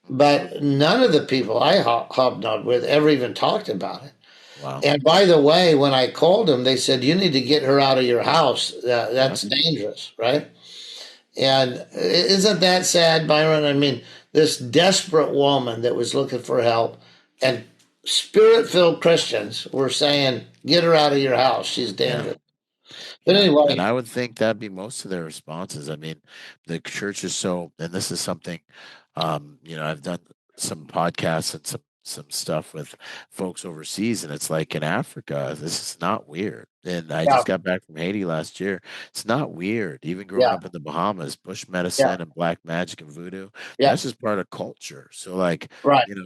But none of the people I hobnobbed with ever even talked about it. Wow. And by the way, when I called them, they said, you need to get her out of your house. That's dangerous, right? And isn't that sad, Byron? I mean, this desperate woman that was looking for help, and spirit-filled Christians were saying, get her out of your house. She's dangerous. But anyway. And I would think that'd be most of their responses. I mean, the church is so, and this is something, I've done some podcasts and some stuff with folks overseas, and it's like in Africa, this is not weird. And I just got back from Haiti last year. It's not weird. Even growing up in the Bahamas, bush medicine and black magic and voodoo, that's just part of culture. So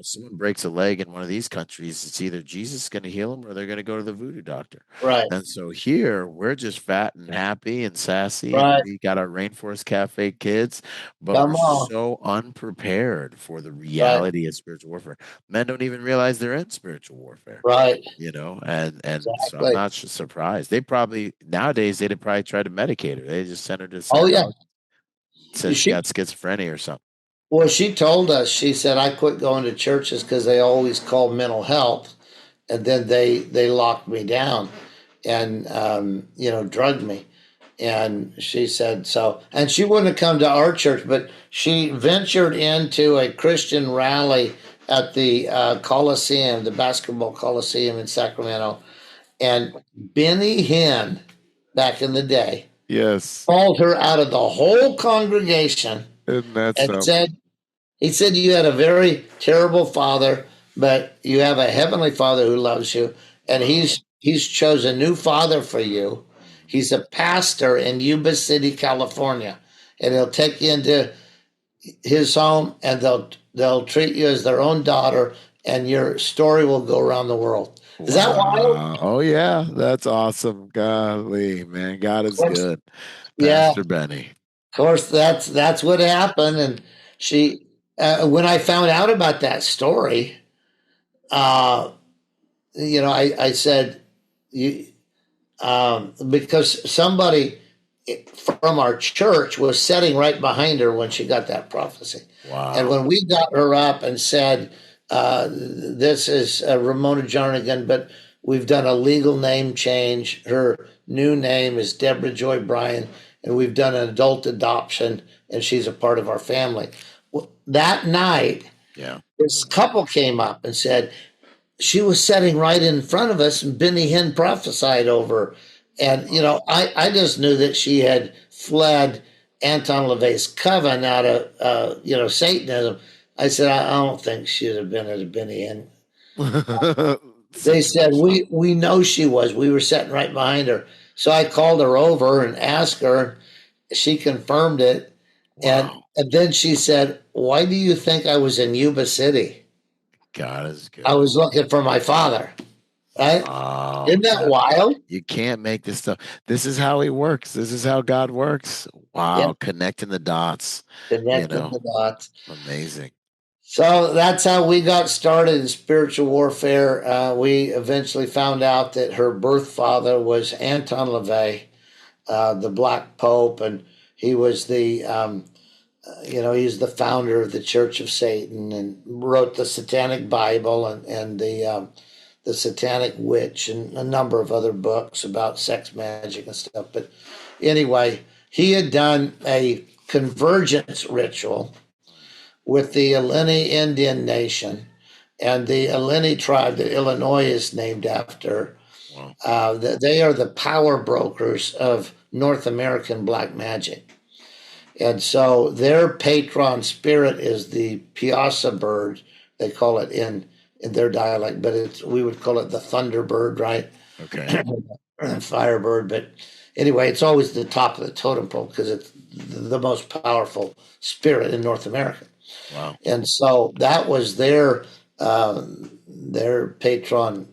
someone breaks a leg in one of these countries, it's either Jesus is going to heal them or they're going to go to the voodoo doctor. Right. And so here we're just fat and happy and sassy. Right. And we got our Rainforest Cafe kids, but we're so unprepared for the reality of spiritual warfare. Men don't even realize they're in spiritual warfare. Right. And so I'm not surprised. They probably nowadays they'd probably try to medicate her. They just send her to said she got schizophrenia or something. Well, she told us, she said, I quit going to churches because they always called mental health, and then they locked me down and, drugged me. And she said so, and she wouldn't have come to our church, but she ventured into a Christian rally at the Coliseum, the basketball Coliseum in Sacramento. And Benny Hinn, back in the day, Yes. called her out of the whole congregation And said, he said, you had a very terrible father, but you have a heavenly father who loves you, and he's chosen a new father for you. He's a pastor in Yuba City, California, and he'll take you into his home, and they'll treat you as their own daughter, and your story will go around the world. Is that wild? Oh yeah, that's awesome. Golly, man, God is good. Yeah, Pastor Benny. of course, that's what happened. And she, when I found out about that story, I said, because somebody from our church was sitting right behind her when she got that prophecy. Wow. And when we got her up and said, this is Ramona Jarnigan, but we've done a legal name change. Her new name is Deborah Joy Bryan, and we've done an adult adoption, and she's a part of our family. Well, that night, this couple came up and said, she was sitting right in front of us, and Benny Hinn prophesied over her. And, I just knew that she had fled Anton LaVey's coven out of, Satanism. I said, I don't think she'd have been at a Benny Hinn. They said, we know she was. We were sitting right behind her. So I called her over and asked her. She confirmed it. Wow. And then she said, why do you think I was in Yuba City? God is good. I was looking for my father. Right? Oh, Isn't that wild? You can't make this stuff. This is how he works. This is how God works. Wow. Yep. Connecting the dots. The dots. Amazing. So that's how we got started in spiritual warfare. We eventually found out that her birth father was Anton LaVey, the Black Pope, and he was he's the founder of the Church of Satan and wrote the Satanic Bible and the Satanic Witch and a number of other books about sex magic and stuff. But anyway, he had done a convergence ritual with the Illini Indian Nation and the Illini tribe that Illinois is named after. Wow. They are the power brokers of North American black magic. And so their patron spirit is the Piazza bird. They call it in their dialect, but we would call it the thunderbird, right? Okay. Firebird. But anyway, it's always the top of the totem pole because it's the most powerful spirit in North America. Wow. And so that was their patron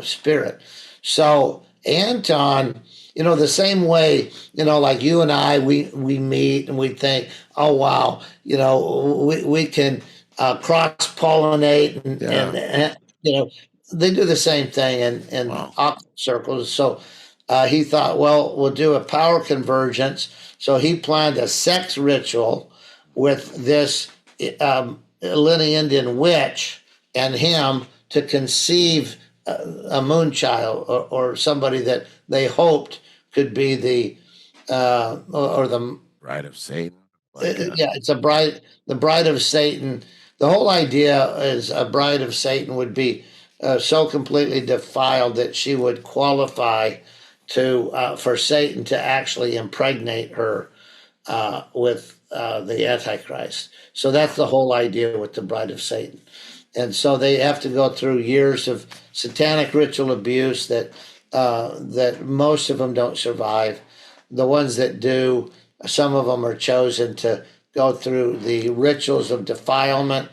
spirit. So Anton, the same way, like you and I, we meet and we think, oh, wow, we can cross-pollinate and they do the same thing in Wow. opposite circles. So he thought, well, we'll do a power convergence. So he planned a sex ritual with this Illini Indian witch and him to conceive a moon child or somebody that they hoped could be the bride of Satan. It's the bride of Satan. The whole idea is a bride of Satan would be so completely defiled that she would qualify for Satan to actually impregnate her with the Antichrist. So that's the whole idea with the bride of Satan. And so they have to go through years of satanic ritual abuse that most of them don't survive. The ones that do, some of them are chosen to go through the rituals of defilement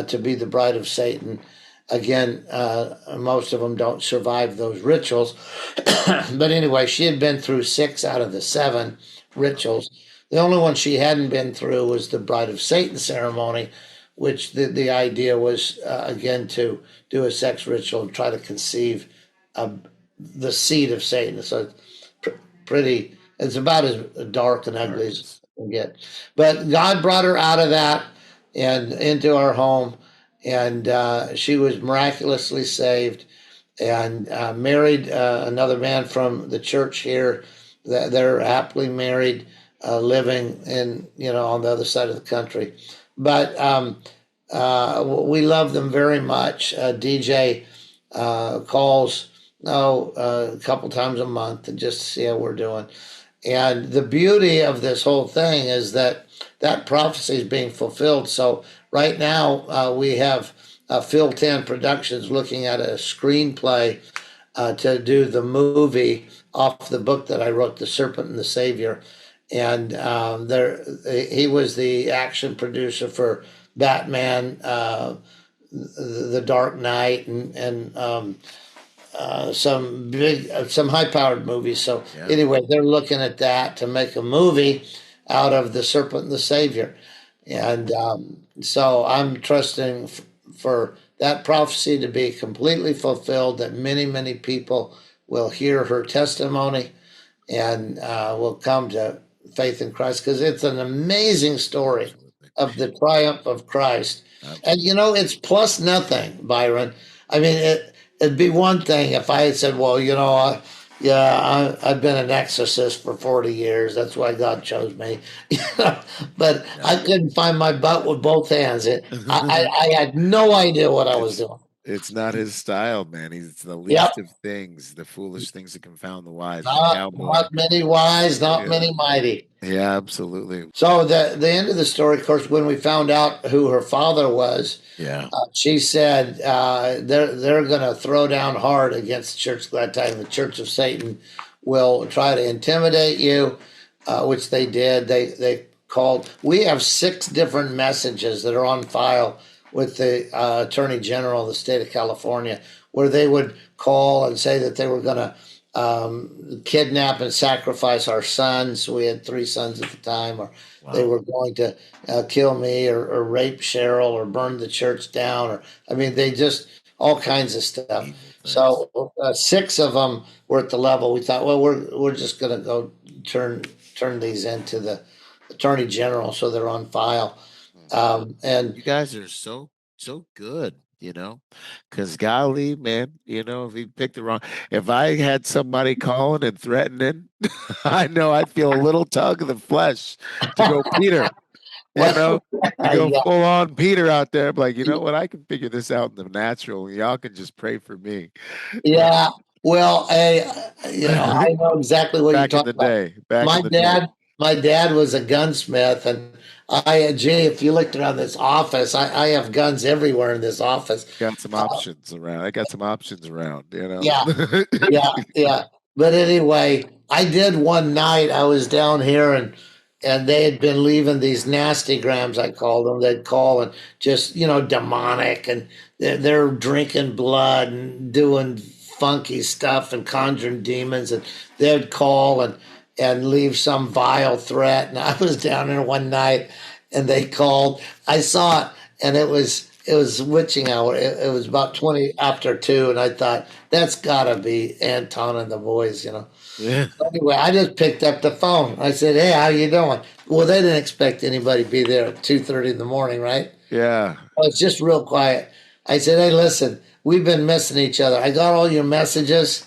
to be the bride of Satan. Again, most of them don't survive those rituals. But anyway, she had been through 6 out of the 7 rituals. The only one she hadn't been through was the bride of Satan ceremony, which the idea was, again, to do a sex ritual and try to conceive the seed of Satan. So it's pretty, it's about as dark and ugly as get. But God brought her out of that and into our home, and she was miraculously saved and married another man from the church here. That they're happily married, living in on the other side of the country. But we love them very much. DJ calls a couple times a month and just to see how we're doing. And the beauty of this whole thing is that prophecy is being fulfilled. So right now we have Phil Tan Productions looking at a screenplay to do the movie off the book that I wrote, The Serpent and the Savior. And he was the action producer for Batman, The Dark Knight, and some high-powered movies. So anyway, they're looking at that to make a movie out of The Serpent and the Savior. And so I'm trusting for that prophecy to be completely fulfilled, that many, many people will hear her testimony and will come to faith in Christ, because it's an amazing story of the triumph of Christ. And it's plus nothing, Byron. I mean, it'd be one thing if I had said, well, I've been an exorcist for 40 years. That's why God chose me. But I couldn't find my butt with both hands. I had no idea what I was doing. It's not his style, man. He's the least of things, the foolish things that confound the wise. Not many wise, not many mighty. Yeah, absolutely. So the end of the story, of course, when we found out who her father was, she said they're going to throw down hard against the Church of Glad Tidings. The Church of Satan will try to intimidate you, which they did. They called. We have 6 different messages that are on file with the Attorney General of the state of California, where they would call and say that they were going to kidnap and sacrifice our sons. We had 3 sons at the time. Or they were going to kill me or rape Cheryl or burn the church down. Or they just all kinds of stuff. So 6 of them were at the level we thought, well, we're just going to go turn these into the Attorney General, so they're on file. And you guys are so good, because golly, man, if you picked the wrong, if I had somebody calling and threatening, I know I'd feel a little tug of the flesh to go Peter, to go full on Peter out there. I'm like, you know what? I can figure this out in the natural. Y'all can just pray for me. Yeah. Well, I know exactly what you're talking about. My dad was a gunsmith, and if you looked around this office, I have guns everywhere in this office. Got some options around. I got some options around, Yeah. But anyway, I did one night. I was down here, and they had been leaving these nasty grams, I called them. They'd call and just, demonic, and they're drinking blood and doing funky stuff and conjuring demons, and they'd call and leave some vile threat. And I was down there one night, and they called. I saw it, and it was witching hour. It was about 20 after 2, and I thought, that's got to be Anton and the boys, Yeah. Anyway, I just picked up the phone. I said, hey, how you doing? Well, they didn't expect anybody to be there at 2:30 in the morning, right? Yeah. It's just real quiet. I said, hey, listen, we've been missing each other. I got all your messages,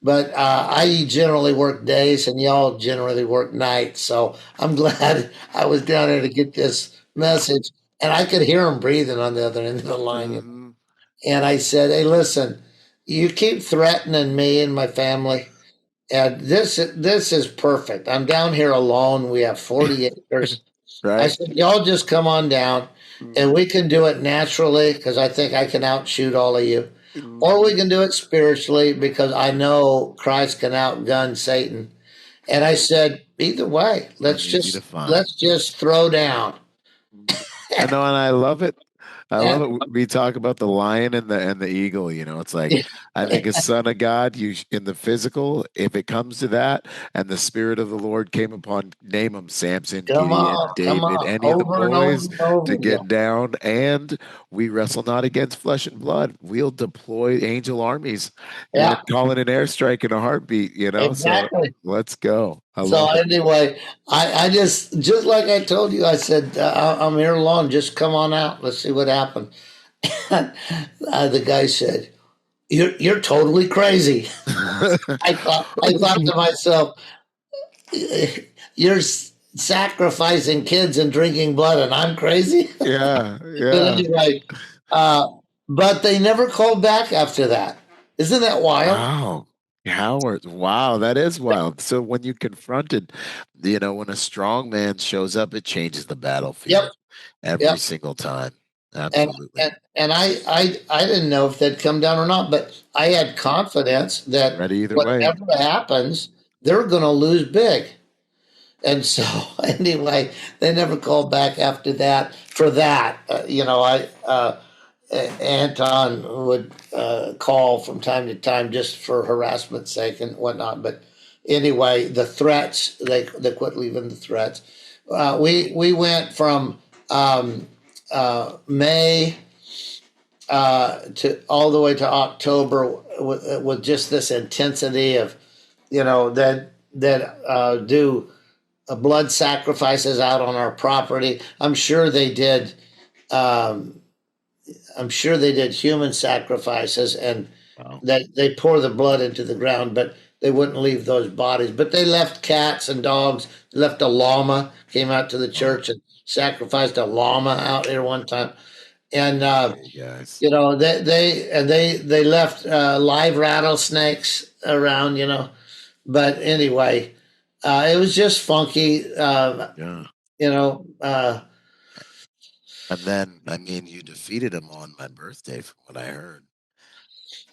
but I generally work days, and y'all generally work nights. So I'm glad I was down there to get this message. And I could hear them breathing on the other end of the line. Mm-hmm. And I said, hey, listen, you keep threatening me and my family, and this is perfect. I'm down here alone. We have 40 acres. Right. I said, y'all just come on down, and we can do it naturally, because I think I can outshoot all of you. Or we can do it spiritually, because I know Christ can outgun Satan. And I said, either way, let's just throw down. I know, and I love it. I love it. We talk about the lion and the eagle. It's like, I think a son of God, in the physical, if it comes to that, and the Spirit of the Lord came upon, name them Samson, Gideon, David, any of the boys to get down, and we wrestle not against flesh and blood. We'll deploy angel armies. Calling an airstrike in a heartbeat. Exactly. So let's go. I So love it. anyway, I just like I told you, I said, I'm here alone. Just come on out. Let's see what happens. The guy said, you're totally crazy. I thought to myself, you're sacrificing kids and drinking blood, and I'm crazy. Yeah, But yeah. anyway, uh, but they never called back after that. Isn't that wild? Wow. Howard. Wow, that is wild. So when you confronted, when a strong man shows up, it changes the Yep, battlefield every yep. single time. And Absolutely. and I didn't know if they'd come down or not, but I had confidence that Ready either way. whatever happens, they're going to lose big. And so anyway, they never called back after that. For that, Anton would call from time to time just for harassment's sake and whatnot. But anyway, the threats they quit leaving the threats. We went from May to all the way to October with just this intensity of that do blood sacrifices out on our property. I'm sure they did. I'm sure they did human sacrifices, and Wow. they pour the blood into the ground, but they wouldn't leave those bodies. But they left cats and dogs. They left a llama. Came out to the church and sacrificed a llama out there one time, and Yes. they left live rattlesnakes around. But anyway, it was just funky. Yeah. And then, you defeated him on my birthday, from what I heard.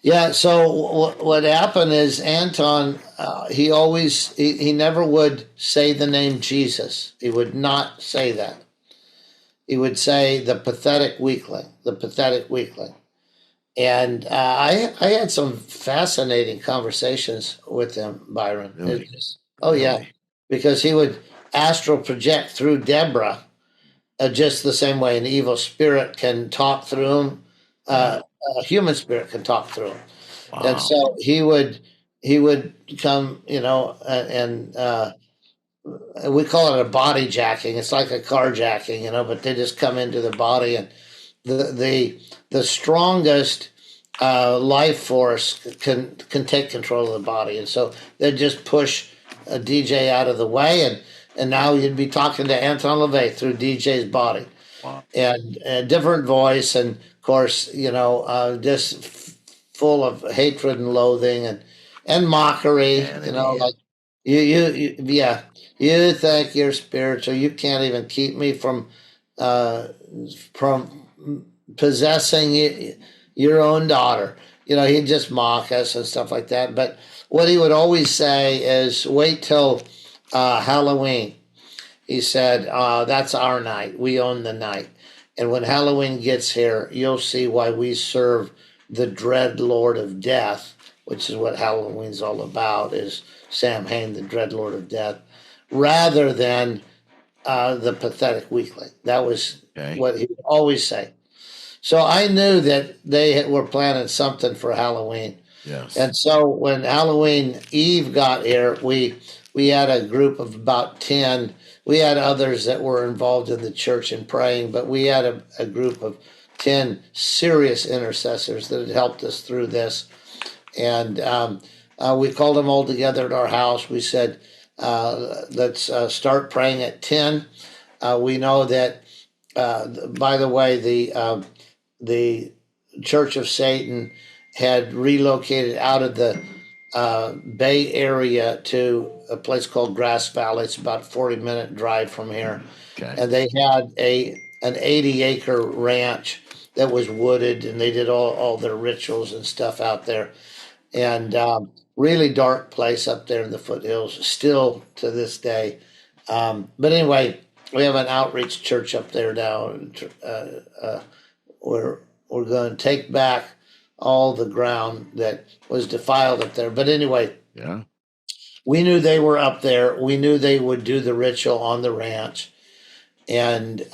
Yeah. So what happened is Anton, he never would say the name Jesus. He would not say that. He would say the pathetic weakling, the pathetic weakling. And I had some fascinating conversations with him, Byron. Really? Oh yeah, Really? because he would astral project through Deborah, just the same way an evil spirit can talk through him. A human spirit can talk through him. And Wow. so he would come, and we call it a body jacking. It's like a carjacking, but they just come into the body, and the strongest life force can take control of the body, and so they just push a DJ out of the way, and now you'd be talking to Anton LaVey through DJ's body. Wow. And a different voice, and of course, just full of hatred and loathing and mockery. Like yeah, you think you're spiritual, you can't even keep me from possessing your own daughter. He'd just mock us and stuff like that. But what he would always say is, wait till Halloween. He said, that's our night. We own the night. And when Halloween gets here, you'll see why we serve the dread Lord of Death, which is what Halloween's all about, is Sam Hain, the dread Lord of Death, rather than the pathetic weakling. That was what he would always say. So I knew that they were planning something for Halloween. Yes. And so when Halloween Eve got here, we had a group of about 10. We had others that were involved in the church and praying, but we had a group of 10 serious intercessors that had helped us through this. And we called them all together at our house. We said, let's start praying at 10. We know that, by the way, the Church of Satan had relocated out of the Bay Area to a place called Grass Valley. It's about a 40-minute drive from here. Okay. And they had an 80-acre ranch that was wooded, and they did all their rituals and stuff out there. And really dark place up there in the foothills, still to this day. But anyway, we have an outreach church up there now. We're going to take back all the ground that was defiled up there. But anyway, Yeah. we knew they were up there. We knew they would do the ritual on the ranch. And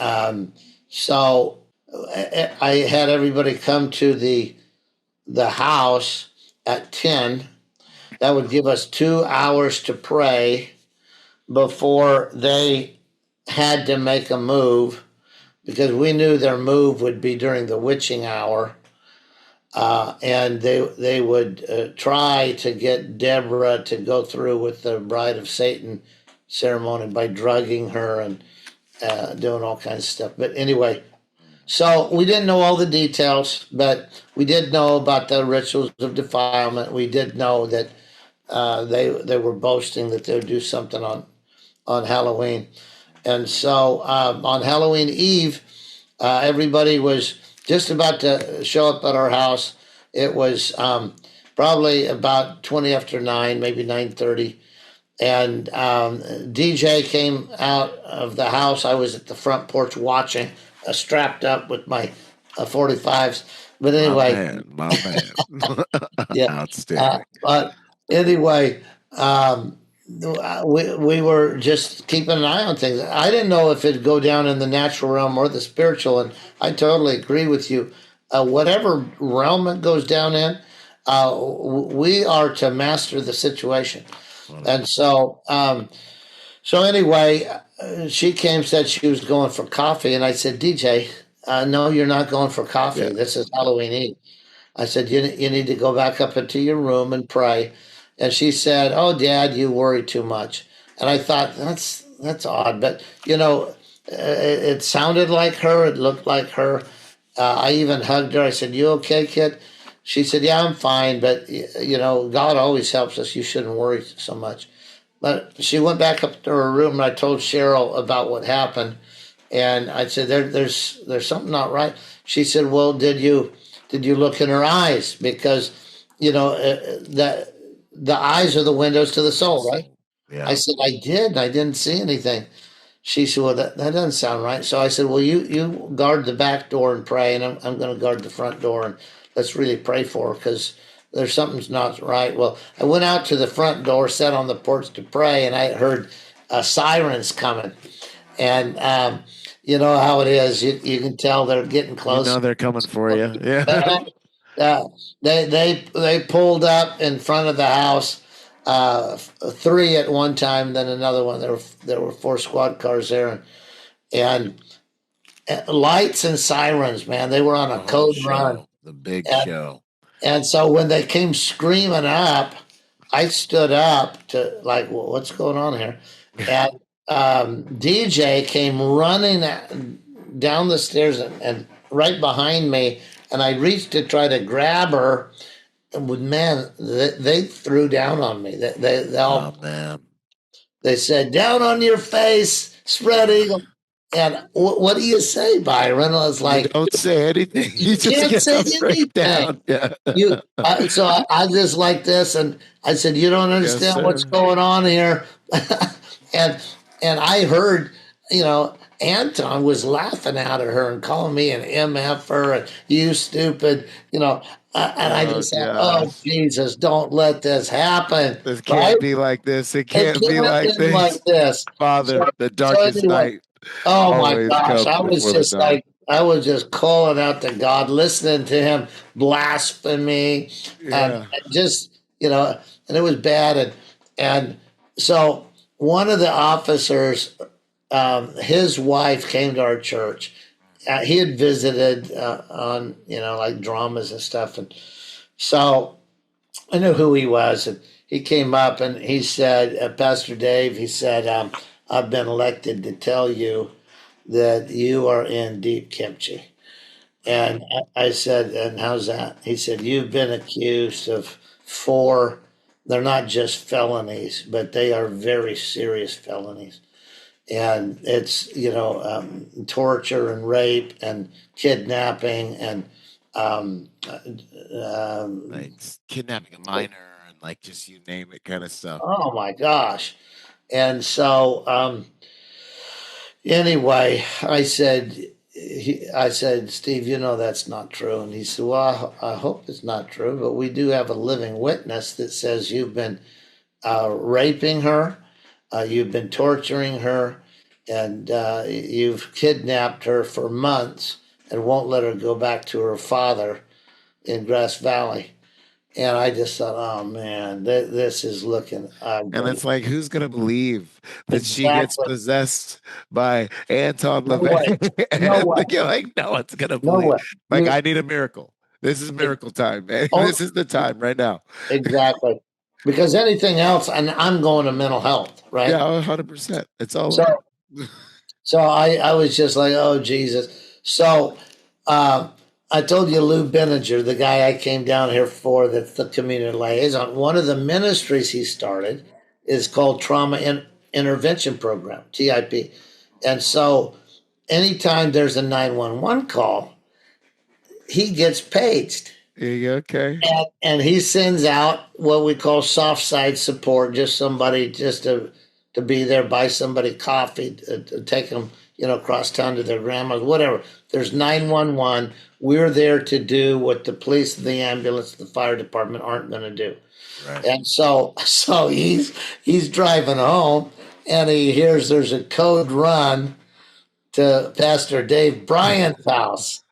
so I had everybody come to the house at 10. That would give us 2 hours to pray. before they had to make a move, because we knew their move would be during the witching hour. And they would try to get Deborah to go through with the Bride of Satan ceremony by drugging her and doing all kinds of stuff. But anyway, so we didn't know all the details, but we did know about the rituals of defilement. We did know that they were boasting that they would do something on Halloween. And so on Halloween Eve, everybody was just about to show up at our house. It was probably about 20 after 9, maybe 9:30. And DJ came out of the house. I was at the front porch watching, strapped up with my 45s. But anyway, My man. yeah. Outstanding. But anyway, we were just keeping an eye on things. I didn't know if it'd go down in the natural realm or the spiritual, and I totally agree with you. Whatever realm it goes down in, we are to master the situation. And so, so anyway, she came, said she was going for coffee, and I said, DJ, no, you're not going for coffee. Yeah. This is Halloween Eve. I said, you need to go back up into your room and pray. And she said, oh, Dad, you worry too much. And I thought, that's odd. But, it sounded like her. It looked like her. I even hugged her. I said, you okay, kid? She said, yeah, I'm fine. But, God always helps us. You shouldn't worry so much. But she went back up to her room, and I told Cheryl about what happened. And I said, there's something not right. She said, well, did you look in her eyes? Because, the eyes are the windows to the soul, right? Yeah. I said, I did. I didn't see anything. She said, well, that doesn't sound right. So I said, well, you guard the back door and pray, and I'm going to guard the front door, and let's really pray for her, because there's something's not right. Well, I went out to the front door, sat on the porch to pray, and I heard sirens coming. And you know how it is. You can tell they're getting close. They're coming for you. Yeah. They pulled up in front of the house, 3 at one time, then another one. There were 4 squad cars there, and lights and sirens. Man, they were on a code run. The big show. And so when they came screaming up, I stood up to like, well, what's going on here? And DJ came running down the stairs and right behind me, and I reached to try to grab her. And man, they threw down on me. They all, oh man! They said, "Down on your face, spread eagle." And what do you say, Byron? I was like, you don't say anything. You just can't say anything. Down. Yeah. So I just like this, and I said, "You don't understand what's going on here." and I heard, Anton was laughing at her and calling me an MFer and you stupid, and I just said, oh, Jesus, don't let this happen. This can't be like this. It can't be like this. Father, the darkest night. Oh my gosh. I was just calling out to God, listening to him blasphemy and just, and it was bad. And so one of the officers, his wife came to our church. He had visited on, like dramas and stuff. And so I knew who he was. And he came up and he said, Pastor Dave, he said, I've been elected to tell you that you are in deep kimchi. And I said, and how's that? He said, you've been accused of 4, they're not just felonies, but they are very serious felonies. And it's, torture and rape and kidnapping and like kidnapping a minor and like just you name it kind of stuff. Oh my gosh. And so anyway, I said, Steve, that's not true. And he said, well, I hope it's not true, but we do have a living witness that says you've been raping her. You've been torturing her, and you've kidnapped her for months and won't let her go back to her father in Grass Valley. And I just thought, oh man, this is looking And ugly. it's like, who's gonna believe that she gets Exactly. possessed by Anton No way. LaVey? No way. Like, you're like, no one's gonna No believe. way. Like, You I need a miracle. This is miracle time, man. oh, This is the time right now. exactly. Because anything else, and I'm going to mental health, right? Yeah, 100%. It's all So over. so I was just like, oh Jesus. So uh, I told you Lou Benninger, the guy I came down here for, that's the community liaison. One of the ministries he started is called Intervention Program, TIP. And so anytime there's a 911 call, he gets paged. Yeah, okay. And he sends out what we call soft side support, just somebody just to be there, buy somebody coffee, to take them, across town to their grandma's, whatever. There's 911. We're there to do what the police, the ambulance, the fire department aren't going to do. Right. And so he's driving home, and he hears there's a code run to Pastor Dave Bryan's house.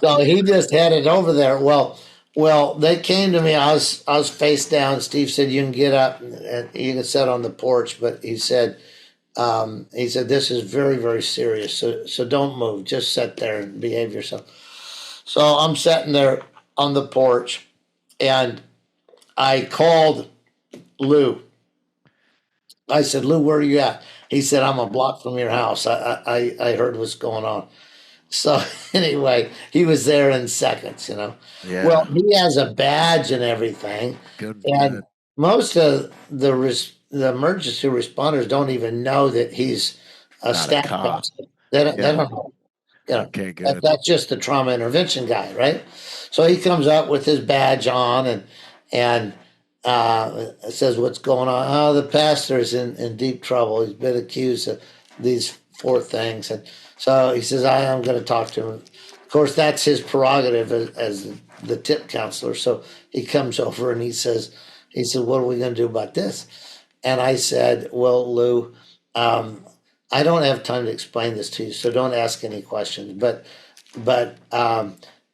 So he just headed over there. Well, they came to me. I was face down. Steve said, "You can get up and you can sit on the porch." But he said, "This is very, very serious. So don't move. Just sit there and behave yourself." So I'm sitting there on the porch, and I called Lou. I said, "Lou, where are you at?" He said, "I'm a block from your house. I heard what's going on." So anyway, he was there in seconds. Yeah. Well, he has a badge and everything, Good. and most of the emergency responders don't even know that he's a Not a staff cop. counselor. They don't Yeah. know. Okay, good. That's just the trauma intervention guy, right? So he comes up with his badge on and says, "What's going on?" "Oh, the pastor's in deep trouble. He's been accused of these 4 things." And so he says, "I am going to talk to him." Of course, that's his prerogative as the tip counselor. So he comes over and he said, "What are we going to do about this?" And I said, "Well, Lou, I don't have time to explain this to you, so don't ask any questions. But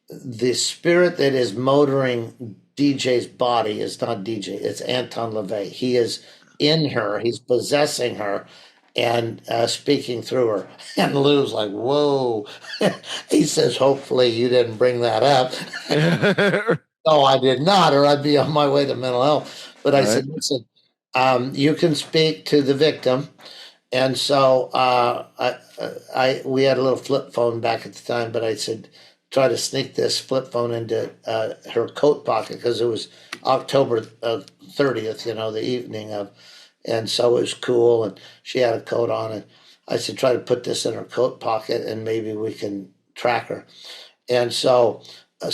the spirit that is motoring DJ's body is not DJ. It's Anton LaVey. He is in her. He's possessing her and speaking through her." And Lou's like, "Whoa." He says, "Hopefully you didn't bring that up." No, I did not, or I'd be on my way to mental health. But I said, Right. "Listen, you can speak to the victim." And so we had a little flip phone back at the time, but I said, try to sneak this flip phone into her coat pocket because it was October 30th, the evening of, and so it was cool, and she had a coat on, and I said, try to put this in her coat pocket, and maybe we can track her. And so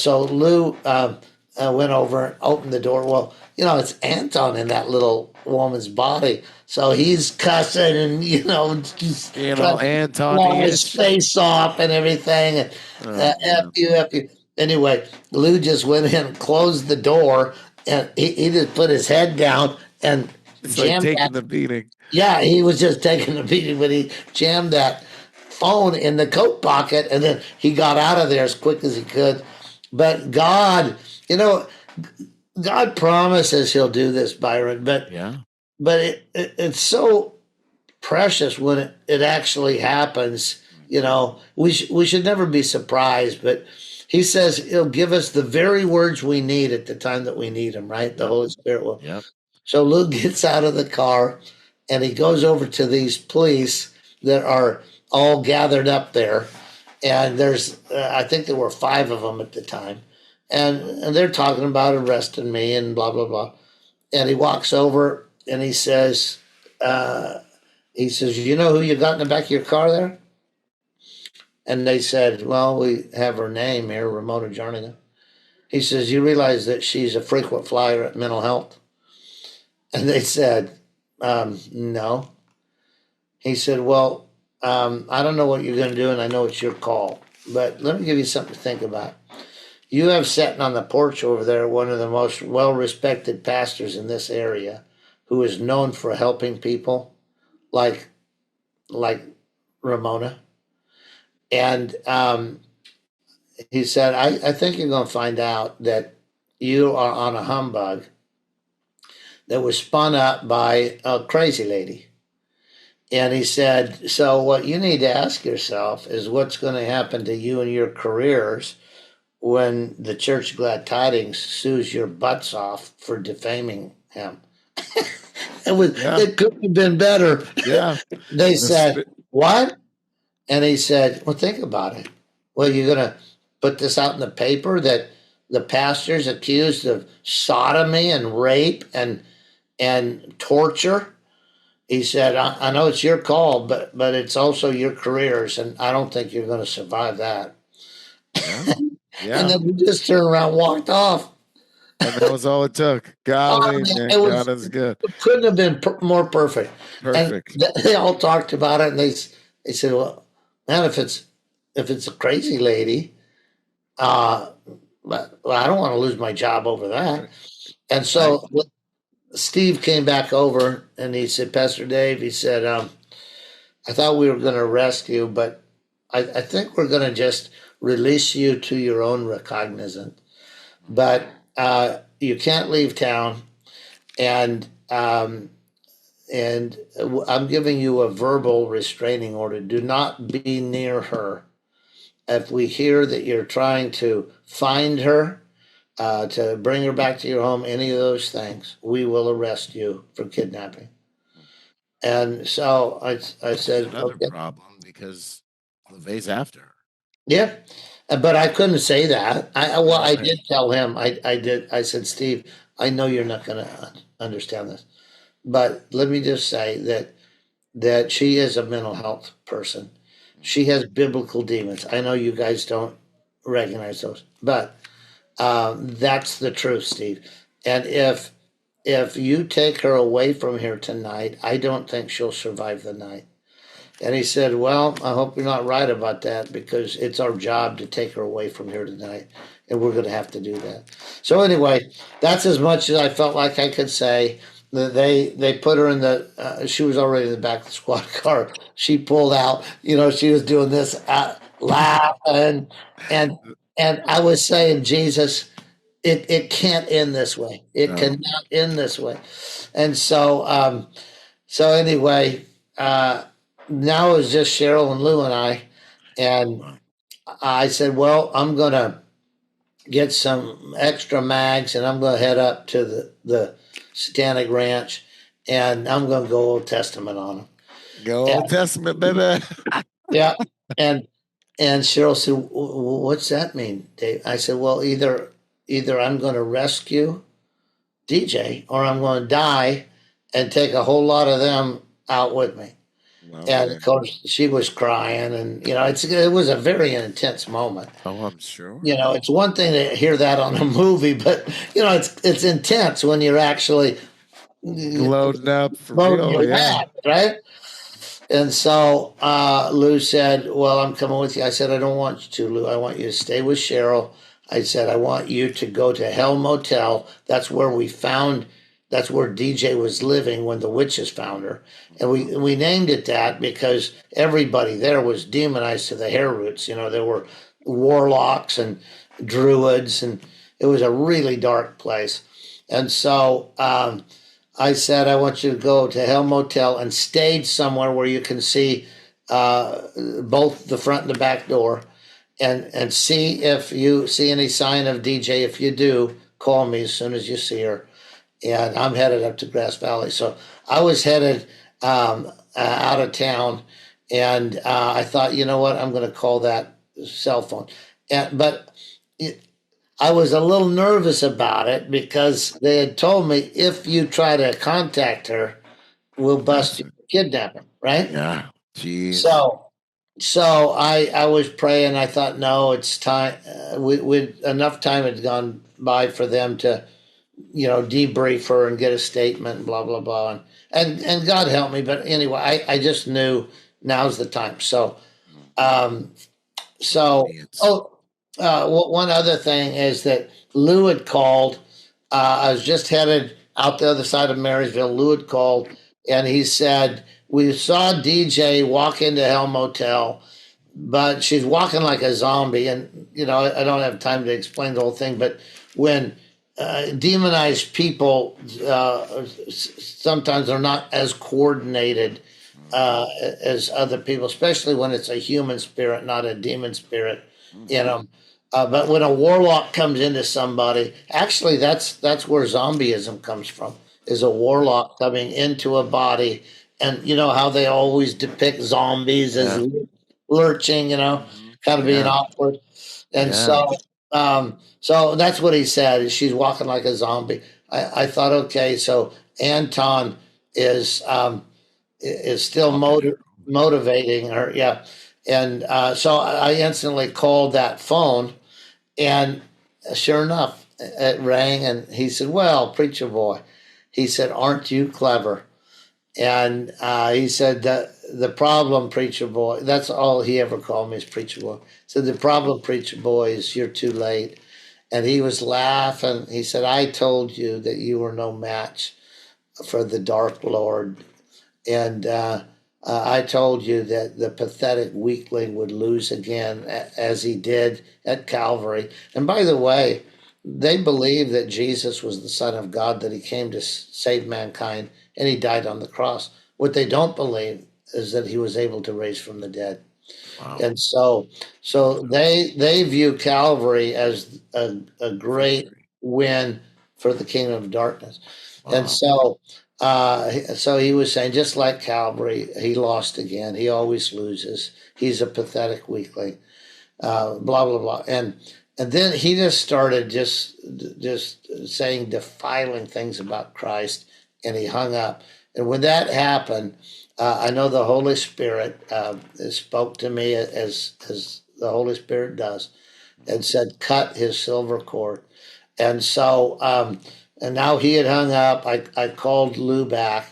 Lou went over and opened the door. Well, it's Anton in that little woman's body. So he's cussing and, just trying to Anton, blow his face off and everything. And F you, F you. Anyway, Lou just went in and closed the door, and he just put his head down and it's like jammed taking that. the beating. Yeah, he was just taking the beating, but he jammed that phone in the coat pocket, and then he got out of there as quick as he could. But God, God promises he'll do this, Byron, but Yeah. it's so precious when it actually happens. We should never be surprised, but he says he'll give us the very words we need at the time that we need them, right? The Holy Spirit will. Yep. So Luke gets out of the car and he goes over to these police that are all gathered up there. And there's, I think there were 5 of them at the time. And they're talking about arresting me and blah, blah, blah. And he walks over and he says, "You know who you got in the back of your car there?" And they said, "Well, we have her name here, Ramona Jarnigan." He says, "You realize that she's a frequent flyer at mental health?" And they said, "No." He said, "Well, I don't know what you're going to do, and I know it's your call. But let me give you something to think about. You have sitting on the porch over there one of the most well-respected pastors in this area who is known for helping people like Ramona. And he said, I think you're going to find out that you are on a humbug that was spun up by a crazy lady. And he said, so what you need to ask yourself is what's going to happen to you and your careers when the Church of Glad Tidings sues your butts off for defaming him. It couldn't have been better. Yeah. They said, what? And he said, well, think about it. Well, you're going to put this out in the paper that the pastor's accused of sodomy and rape and torture. He said, I know it's your call, but it's also your careers, and I don't think you're going to survive that. Yeah. And then we just turned around and walked off. And that was all it took. Golly, man, God is good. It couldn't have been more perfect. Perfect. And they all talked about it, and they said, well, man, if it's a crazy lady, well, I don't want to lose my job over that. And so Steve came back over, and he said, Pastor Dave, he said, I thought we were going to arrest you, but I think we're going to just release you to your own recognizance. But you can't leave town, and I'm giving you a verbal restraining order. Do not be near her. If we hear that you're trying to find her, to bring her back to your home, any of those things, we will arrest you for kidnapping. And so I said, another problem because LeVay's after her. Yeah, but I couldn't say that. I did tell him. I said, Steve, I know you're not going to understand this, but let me just say that she is a mental health person. She has biblical demons. I know you guys don't recognize those, but that's the truth, Steve. And if you take her away from here tonight, I don't think she'll survive the night. And he said, well, I hope you're not right about that, because it's our job to take her away from here tonight, and we're going to have to do that. So anyway, that's as much as I felt like I could say. They put her in the, she was already in the back of the squad car. She pulled out, she was doing this, laughing. And I was saying, Jesus, it can't end this way. It cannot end this way. And so, anyway, now it was just Cheryl and Lou and I. And I said, well, I'm going to get some extra mags, and I'm going to head up to the Satanic Ranch, and I'm going to go Old Testament on them. Go Old Testament, baby. Yeah. And Cheryl said, what's that mean, Dave? I said, well, either I'm going to rescue DJ, or I'm going to die and take a whole lot of them out with me. Wow, and of course, she was crying, and it was a very intense moment. Oh, I'm sure. It's one thing to hear that on a movie, but it's intense when you're actually loading up for real, yeah. Right? And so Lou said, well, I'm coming with you. I said, I don't want you to, Lou. I want you to stay with Cheryl. I said, I want you to go to Hell Motel. That's where that's where DJ was living when the witches found her. And we named it that because everybody there was demonized to the hair roots. There were warlocks and druids, and it was a really dark place. And so I said, I want you to go to Hell Motel and stage somewhere where you can see both the front and the back door, and see if you see any sign of DJ. If you do, call me as soon as you see her. And I'm headed up to Grass Valley. So I was headed out of town, and I thought, you know what, I'm going to call that cell phone. But I was a little nervous about it because they had told me, if you try to contact her, we'll bust you for kidnapping, right? Yeah, jeez. So I was praying. I thought, no, it's time. Enough time had gone by for them to debrief her and get a statement and blah, blah, blah. And God help me. But anyway, I just knew now's the time. So, one other thing is that Lou had called. I was just headed out the other side of Marysville. Lou had called, and he said, we saw DJ walk into Hell Motel, but she's walking like a zombie. And, I don't have time to explain the whole thing. But when demonized people sometimes are not as coordinated as other people, especially when it's a human spirit, not a demon spirit in them. But when a warlock comes into somebody, actually, that's where zombieism comes from. Is a warlock coming into a body, and you know how they always depict zombies as lurching, kind of being awkward, and so that's what he said. She's walking like a zombie. I thought, okay, so Anton is still motivating her, yeah. And so I instantly called that phone, and sure enough, it rang, and he said, "Well, preacher boy," he said, "aren't you clever?" And he said, the problem, preacher boy, that's all he ever called me is preacher boy. So the problem, preacher boy, is you're too late. And he was laughing. He said, "I told you that you were no match for the Dark Lord. And I told you that the pathetic weakling would lose again, as he did at Calvary." And by the way, they believe that Jesus was the Son of God, that he came to save mankind, and he died on the cross. What they don't believe is that he was able to raise from the dead. Wow. And so they view Calvary as a great win for the kingdom of darkness. Wow. And so he was saying, just like Calvary, he lost again. He always loses. He's a pathetic weakling. Blah blah blah. And then he just started just saying defiling things about Christ, and he hung up. And when that happened, I know the Holy Spirit spoke to me as the Holy Spirit does, and said, "Cut his silver cord." And so, and now he had hung up. I called Lou back,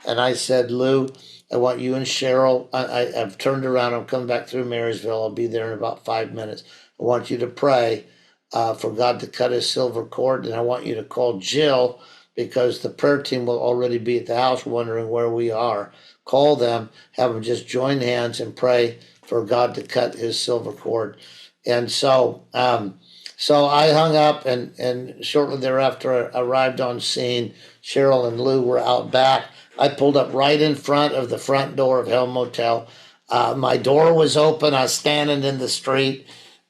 and I said, "Lou, I want you and Cheryl. I've turned around. I'm coming back through Marysville. I'll be there in about 5 minutes. I want you to pray for God to cut his silver cord, and I want you to call Jill, because the prayer team will already be at the house wondering where we are. Call them, have them just join hands and pray for God to cut his silver cord." And so I hung up, and shortly thereafter I arrived on scene. Cheryl and Lou were out back. I pulled up right in front of the front door of Hell Motel. My door was open. I was standing in the street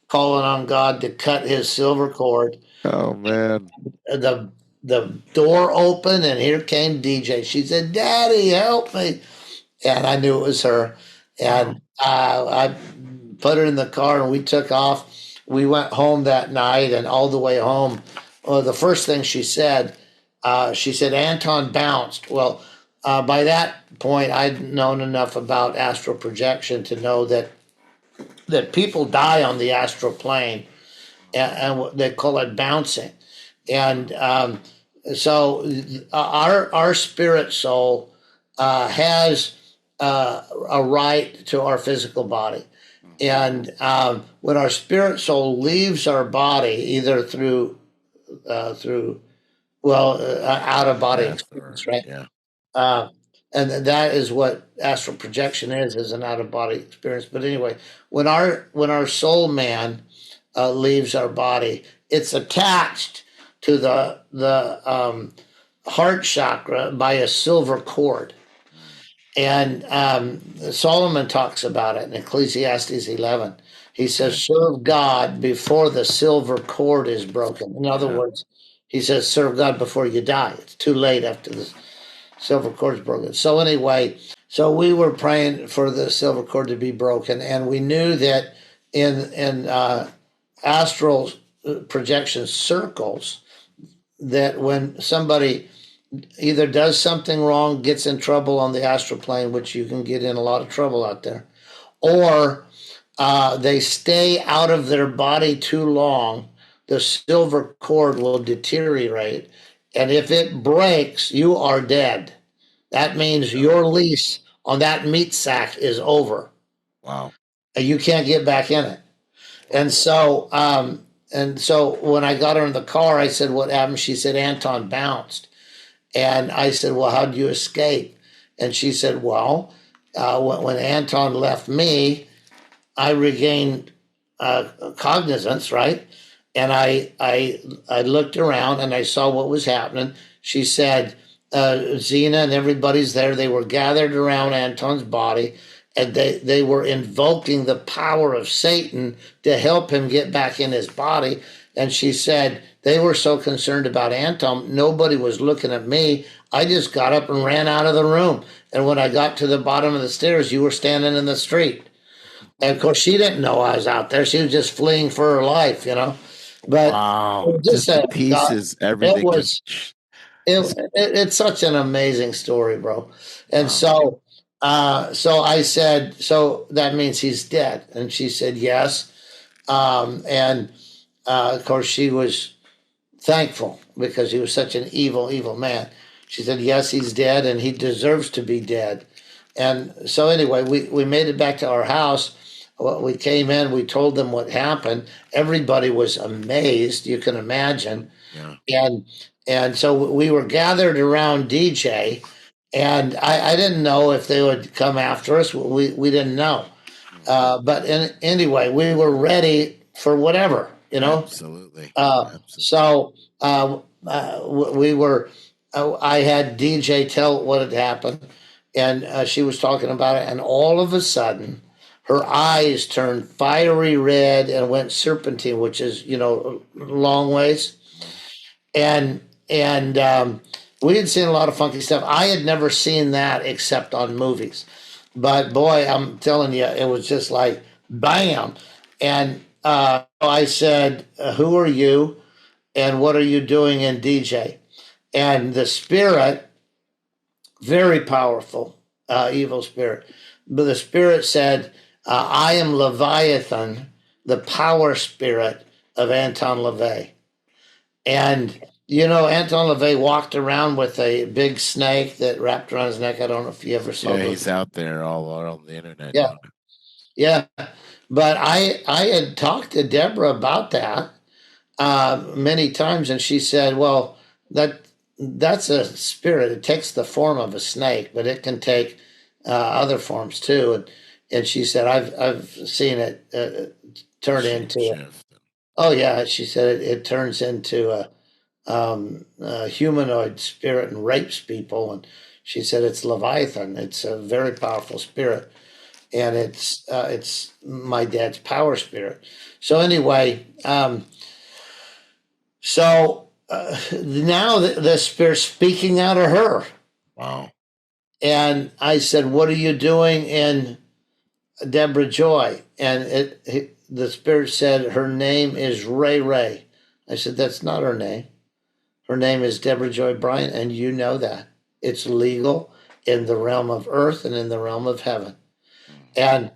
calling on God to cut his silver cord. Oh, man. The door opened, and here came DJ. She said, "Daddy, help me." And I knew it was her. And I put her in the car, and we took off. We went home that night, and all the way home, the first thing she said, "Anton bounced." Well, by that point, I'd known enough about astral projection to know that people die on the astral plane, and they call it bouncing. And so our spirit soul has a right to our physical body. And when our spirit soul leaves our body, either through out of body experience, right? Yeah. And that is what astral projection is an out of body experience. But anyway, when our soul man leaves our body, it's attached to the heart chakra by a silver cord. And Solomon talks about it in Ecclesiastes 11. He says, "Serve God before the silver cord is broken." In other words, he says, serve God before you die. It's too late after the silver cord is broken. So anyway, so we were praying for the silver cord to be broken, and we knew that in astral projection circles, that when somebody either does something wrong, gets in trouble on the astral plane, which you can get in a lot of trouble out there, or they stay out of their body too long, the silver cord will deteriorate. And if it breaks, you are dead. That means your lease on that meat sack is over. Wow. And you can't get back in it. And so when I got her in the car, I said, "What happened?" She said, "Anton bounced." And I said, "Well, how did you escape?" And she said, "Well, when Anton left me, I regained cognizance, right? And I looked around and I saw what was happening. She said, Zena and everybody's there. They were gathered around Anton's body, and they were invoking the power of Satan to help him get back in his body. And she said they were so concerned about Anton, nobody was looking at me. I just got up and ran out of the room. And when I got to the bottom of the stairs, you were standing in the street. And of course, she didn't know I was out there. She was just fleeing for her life, you know. But Wow. just The God, pieces, it everything was just it's such an amazing story, bro. And wow. so I said, so that means he's dead. And she said yes. And of course, she was thankful because he was such an evil, evil man. She said, yes, he's dead and he deserves to be dead. And so anyway, we made it back to our house. We came in, we told them what happened. Everybody was amazed, you can imagine. Yeah. And so we were gathered around DJ, and I didn't know if they would come after us. We didn't know. But anyway, we were ready for whatever, you know. Absolutely. So we were. I had DJ tell what had happened, and she was talking about it. And all of a sudden, her eyes turned fiery red and went serpentine, which is long ways. And we had seen a lot of funky stuff. I had never seen that except on movies. But boy, I'm telling you, it was just like bam. And I said, "Who are you, and what are you doing in DJ?" And the spirit, very powerful, evil spirit. But the spirit said, "I am Leviathan, the power spirit of Anton LaVey." And Anton LaVey walked around with a big snake that wrapped around his neck. I don't know if you ever saw Yeah, it. he's out there all on the internet. Yeah, yeah. But I had talked to Deborah about that many times, and she said, "Well, that's a spirit. It takes the form of a snake, but it can take other forms too." And she said, "I've seen it turn into." Oh yeah, she said it turns into a humanoid spirit and rapes people. And she said it's Leviathan. It's a very powerful spirit, and it's my dad's power spirit. So anyway, now the spirit's speaking out of her. Wow. And I said, "What are you doing in Deborah Joy?" And the spirit said, "Her name is Ray Ray." I said, "That's not her name. Her name is Deborah Joy Bryan, and you know that. It's legal in the realm of earth and in the realm of heaven." And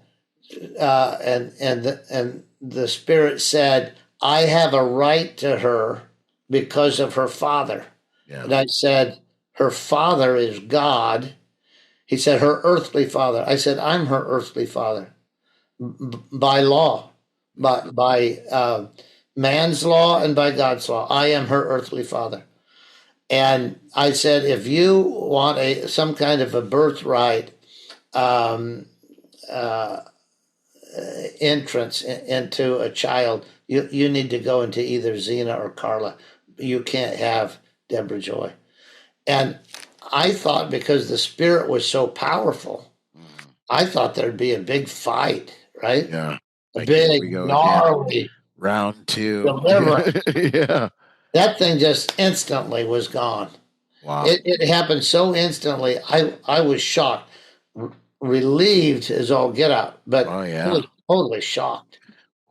the spirit said, "I have a right to her because of her father." Yeah. And I said, "Her father is God." He said, "Her earthly father." I said, "I'm her earthly father by law, by man's law and by God's law. I am her earthly father." And I said, "If you want some kind of a birthright entrance into a child, you need to go into either Zena or Carla. You can't have Deborah Joy." And I thought, because the spirit was so powerful, I thought there'd be a big fight, right? Yeah. A Like, here we big, go gnarly again. Round 2. deliverance. Yeah. That thing just instantly was gone. Wow. It happened so instantly. I was shocked, relieved as all get out, but Oh, I yeah. was totally shocked.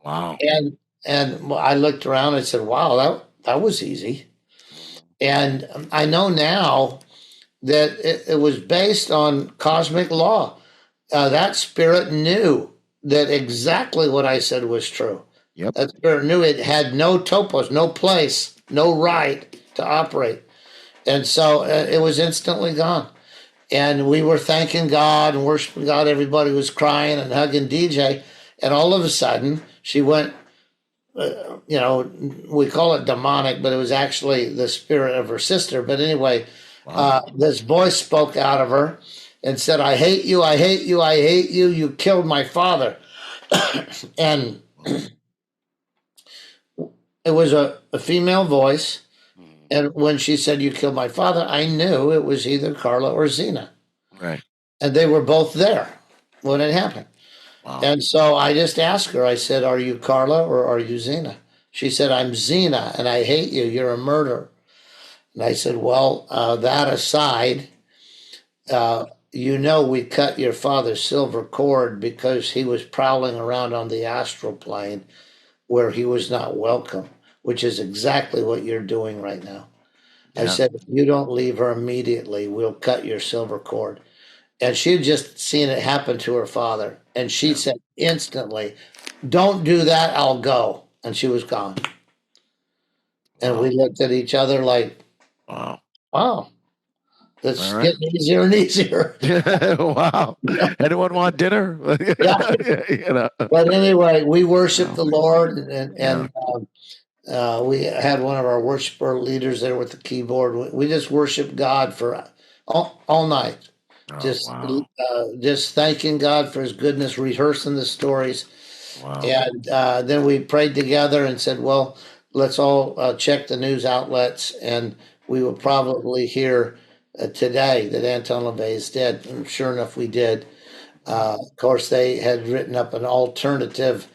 Wow. And I looked around and said, "Wow, that was easy." And I know now that it was based on cosmic law. That spirit knew that exactly what I said was true. Yep. That spirit knew it had no topos, no place, no right to operate. And so it was instantly gone. And we were thanking God and worshiping God. Everybody was crying and hugging DJ. And all of a sudden, she went, we call it demonic, but it was actually the spirit of her sister. But anyway, this voice spoke out of her and said, "I hate you, I hate you, I hate you. You killed my father." and it was a female voice. Mhm. And when she said, "You killed my father," I knew it was either Carla or Zena. Right. And they were both there when it happened. Wow. And so I just asked her, I said, "Are you Carla or are you Zena?" She said, "I'm Zena and I hate you. You're a murderer." And I said, "Well, that aside, we cut your father's silver cord because he was prowling around on the astral plane where he was not welcome, which is exactly what you're doing right now." I Yeah. said, "If you don't leave her immediately, we'll cut your silver cord." And she'd just seen it happen to her father. And she Yeah. said instantly, "Don't do that, I'll go." And she was gone. And we Wow. looked at each other like, Wow. wow, it's All right. getting easier and easier. Wow. Anyone want dinner? Yeah. You know. But anyway, we worship Oh, the man. Lord, and, Yeah. we had one of our worshiper leaders there with the keyboard. We just worship God for all night. Oh, wow. Just thanking God for his goodness, rehearsing the stories. Wow. And then we prayed together and said, well, let's all check the news outlets. And we will probably hear today that Anton LaVey is dead. And sure enough, we did. Of course, they had written up an alternative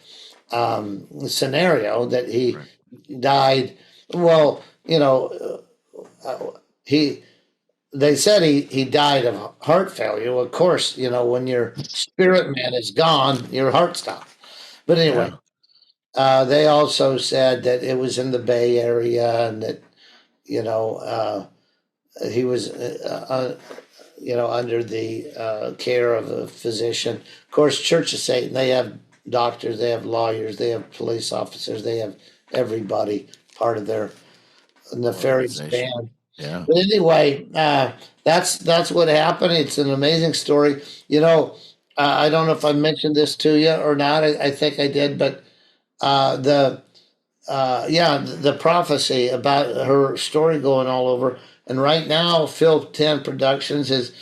scenario that he Right. died. Well, he they said he died of heart failure. Well, of course, when your spirit man is gone, your heart stops. But anyway, they also said that it was in the Bay Area and that he was under the care of a physician. Of course, Church of Satan, they have doctors, they have lawyers, they have police officers, they have everybody part of their nefarious Organization. band. Yeah. But anyway, that's what happened. It's an amazing story. I don't know if I mentioned this to you or not. I think I did, but the prophecy about her story going all over. And right now, Phil 10 Productions is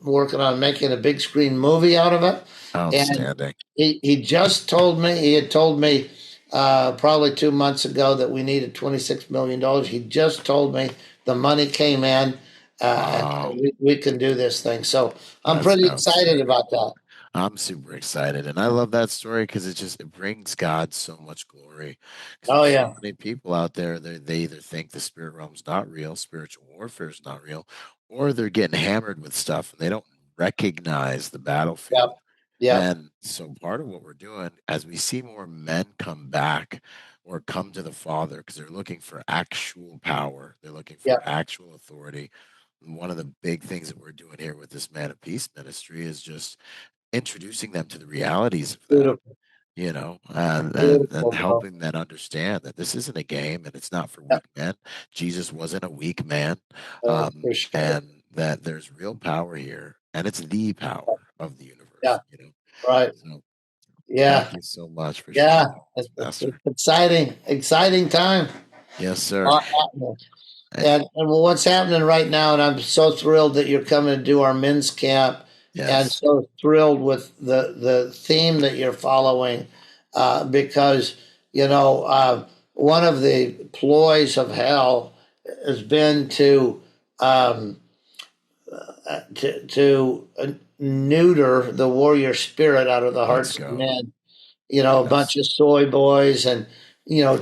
working on making a big screen movie out of it. Outstanding. And he just told me, he had told me probably 2 months ago that we needed $26 million. He just told me the money came in Wow. and we can do this thing. So I'm That's pretty excited outstanding. about that. I'm super excited, and I love that story because it brings God so much glory. Because Oh, there's yeah. so many people out there they either think the spirit realm's not real, spiritual warfare is not real, or they're getting hammered with stuff and they don't recognize the Yep. battlefield. Yep. And so part of what we're doing as we see more men come back or come to the Father because they're looking for actual power, they're looking for Yep. actual authority. And one of the big things that we're doing here with this Man of Peace ministry is just introducing them to the realities of that, Beautiful. and Beautiful, bro. helping them understand that this isn't a game and it's not for Yep. weak men. Jesus wasn't a weak man, Oh, for sure. and that there's real power here, and it's the power of the Yeah. universe. Right. So Yeah. thank you so much for Yeah. sharing, It's Pastor. exciting time. Yes, sir. lot happening. Eh, And what's happening right now, and I'm so thrilled that you're coming to do our men's camp, and Yes, so thrilled with the theme that you're following, because one of the ploys of hell has been um, to neuter the warrior spirit out of the let's hearts of go. men. A bunch Yes, of soy boys and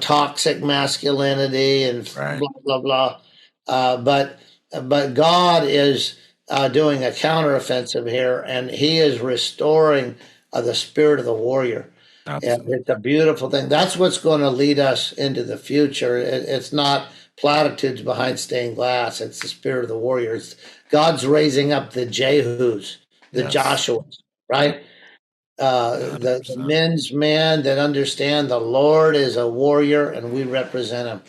toxic masculinity and right. blah blah blah. But God is doing a counteroffensive here, and He is restoring the spirit of the warrior. And it's Absolutely. a beautiful thing. That's what's going to lead us into the future. It's not platitudes behind stained glass. It's the spirit of the warrior. God's raising up the Jehus, the Yes, Joshuas, right? The 100%. men's men that understand the Lord is a warrior and we represent him.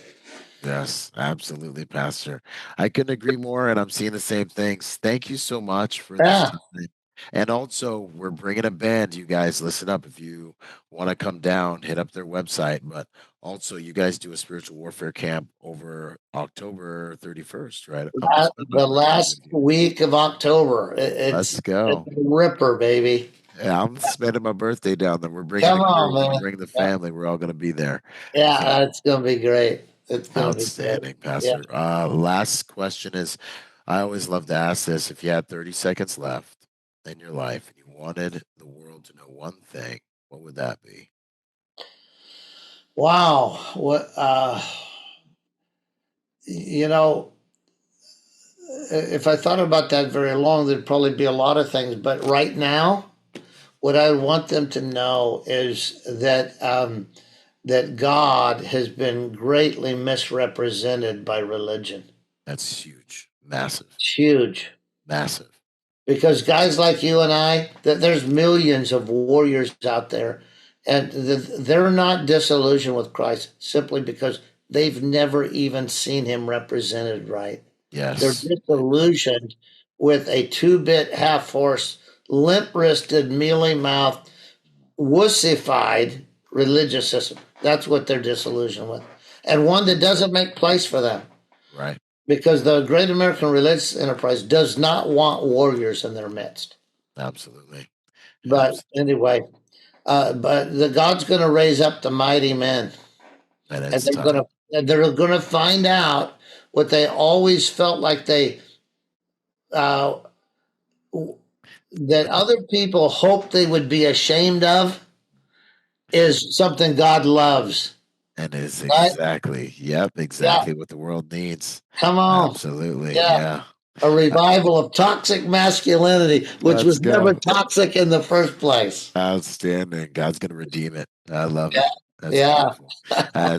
Yes, absolutely, Pastor. I couldn't agree more, and I'm seeing the same things. Thank you so much for this Yeah, time. And also, we're bringing a band. You guys, listen up. If you want to come down, hit up their website. But also, you guys do a spiritual warfare camp over October 31st, right? Up in the November, I last believe. week of October. Let's It's go. a ripper, baby. Yeah, I'm spending my birthday down there. We're bringing Come the crew. on, We're man. bringing the Yeah, family. We're all going to be there. So yeah, it's gonna be great. It's gonna be great. outstanding, Yeah. Pastor. Last question is, I always love to ask this. If you had 30 seconds left in your life and you wanted the world to know one thing, what would that be? Wow. What? You know, if I thought about that very long, there'd probably be a lot of things. But right now, what I want them to know is that God has been greatly misrepresented by religion. That's huge, massive, It's huge. massive. Because guys like you and I, that there's millions of warriors out there, and they're not disillusioned with Christ simply because they've never even seen him represented right. They're Yes, disillusioned with a two-bit half-horse, limp-wristed, mealy-mouthed, wussified religious system. That's what they're disillusioned with, and one that doesn't make place for them. right. Because the great American religious enterprise does not want warriors in their midst. Absolutely. But anyway, but the God's going to raise up the mighty men, And and it's time. they're going to find out what they always felt like uh, that other people hoped they would be ashamed of is something God loves. And it's Right? exactly what the world needs. Come on. Absolutely. Yeah. Yeah. A revival of toxic masculinity, which Let's was never go. toxic in the first place. Outstanding. God's going to redeem it. I love Yeah. it. That's Yeah. beautiful.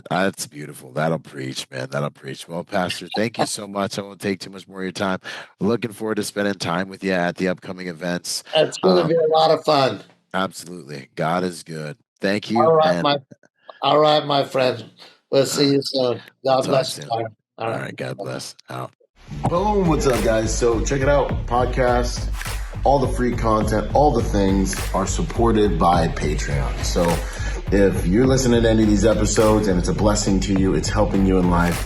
That's beautiful. That'll preach, man. That'll preach. Well, Pastor, thank you so much. I won't take too much more of your time. Looking forward to spending time with you at the upcoming events. It's going to be a lot of fun. Absolutely. God is good. Thank All you. right, my friend. We'll see you soon. God talk bless you. soon. Byron. All right. God bless. Out. Boom. What's up, guys? So check it out. Podcast, all the free content, all the things are supported by Patreon. So if you're listening to any of these episodes and it's a blessing to you, it's helping you in life,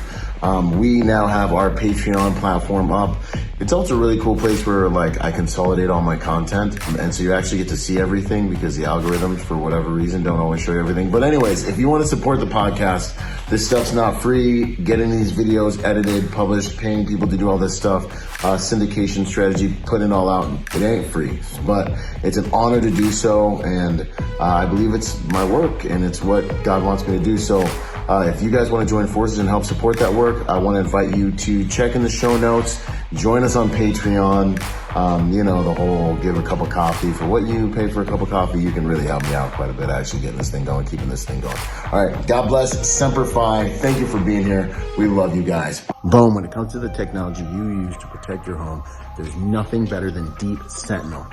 we now have our Patreon platform up. It's also a really cool place where I consolidate all my content. And so you actually get to see everything because the algorithms, for whatever reason, don't always show you everything. But anyways, if you want to support the podcast, this stuff's not free. Getting these videos edited, published, paying people to do all this stuff, syndication strategy, putting it all out, it ain't free. But it's an honor to do so. And I believe it's my work and it's what God wants me to do. So if you guys want to join forces and help support that work, I want to invite you to check in the show notes, join us on Patreon. The whole give a cup of coffee. For what you pay for a cup of coffee, you can really help me out quite a bit actually getting this thing going, keeping this thing going. All right. God bless. Semper Fi. Thank you for being here. We love you guys. Boom. When it comes to the technology you use to protect your home, there's nothing better than Deep Sentinel.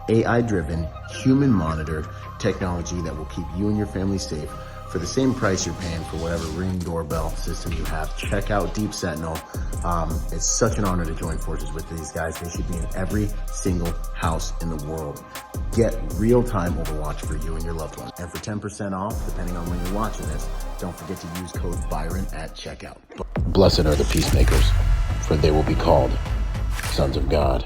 AI-driven, human-monitored technology that will keep you and your family safe for the same price you're paying for whatever Ring doorbell system you have. Check out Deep Sentinel. It's such an honor to join forces with these guys. They should be in every single house in the world. Get real-time Overwatch for you and your loved one. And for 10% off, depending on when you're watching this, don't forget to use code Byron at checkout. Blessed are the peacemakers, for they will be called sons of God.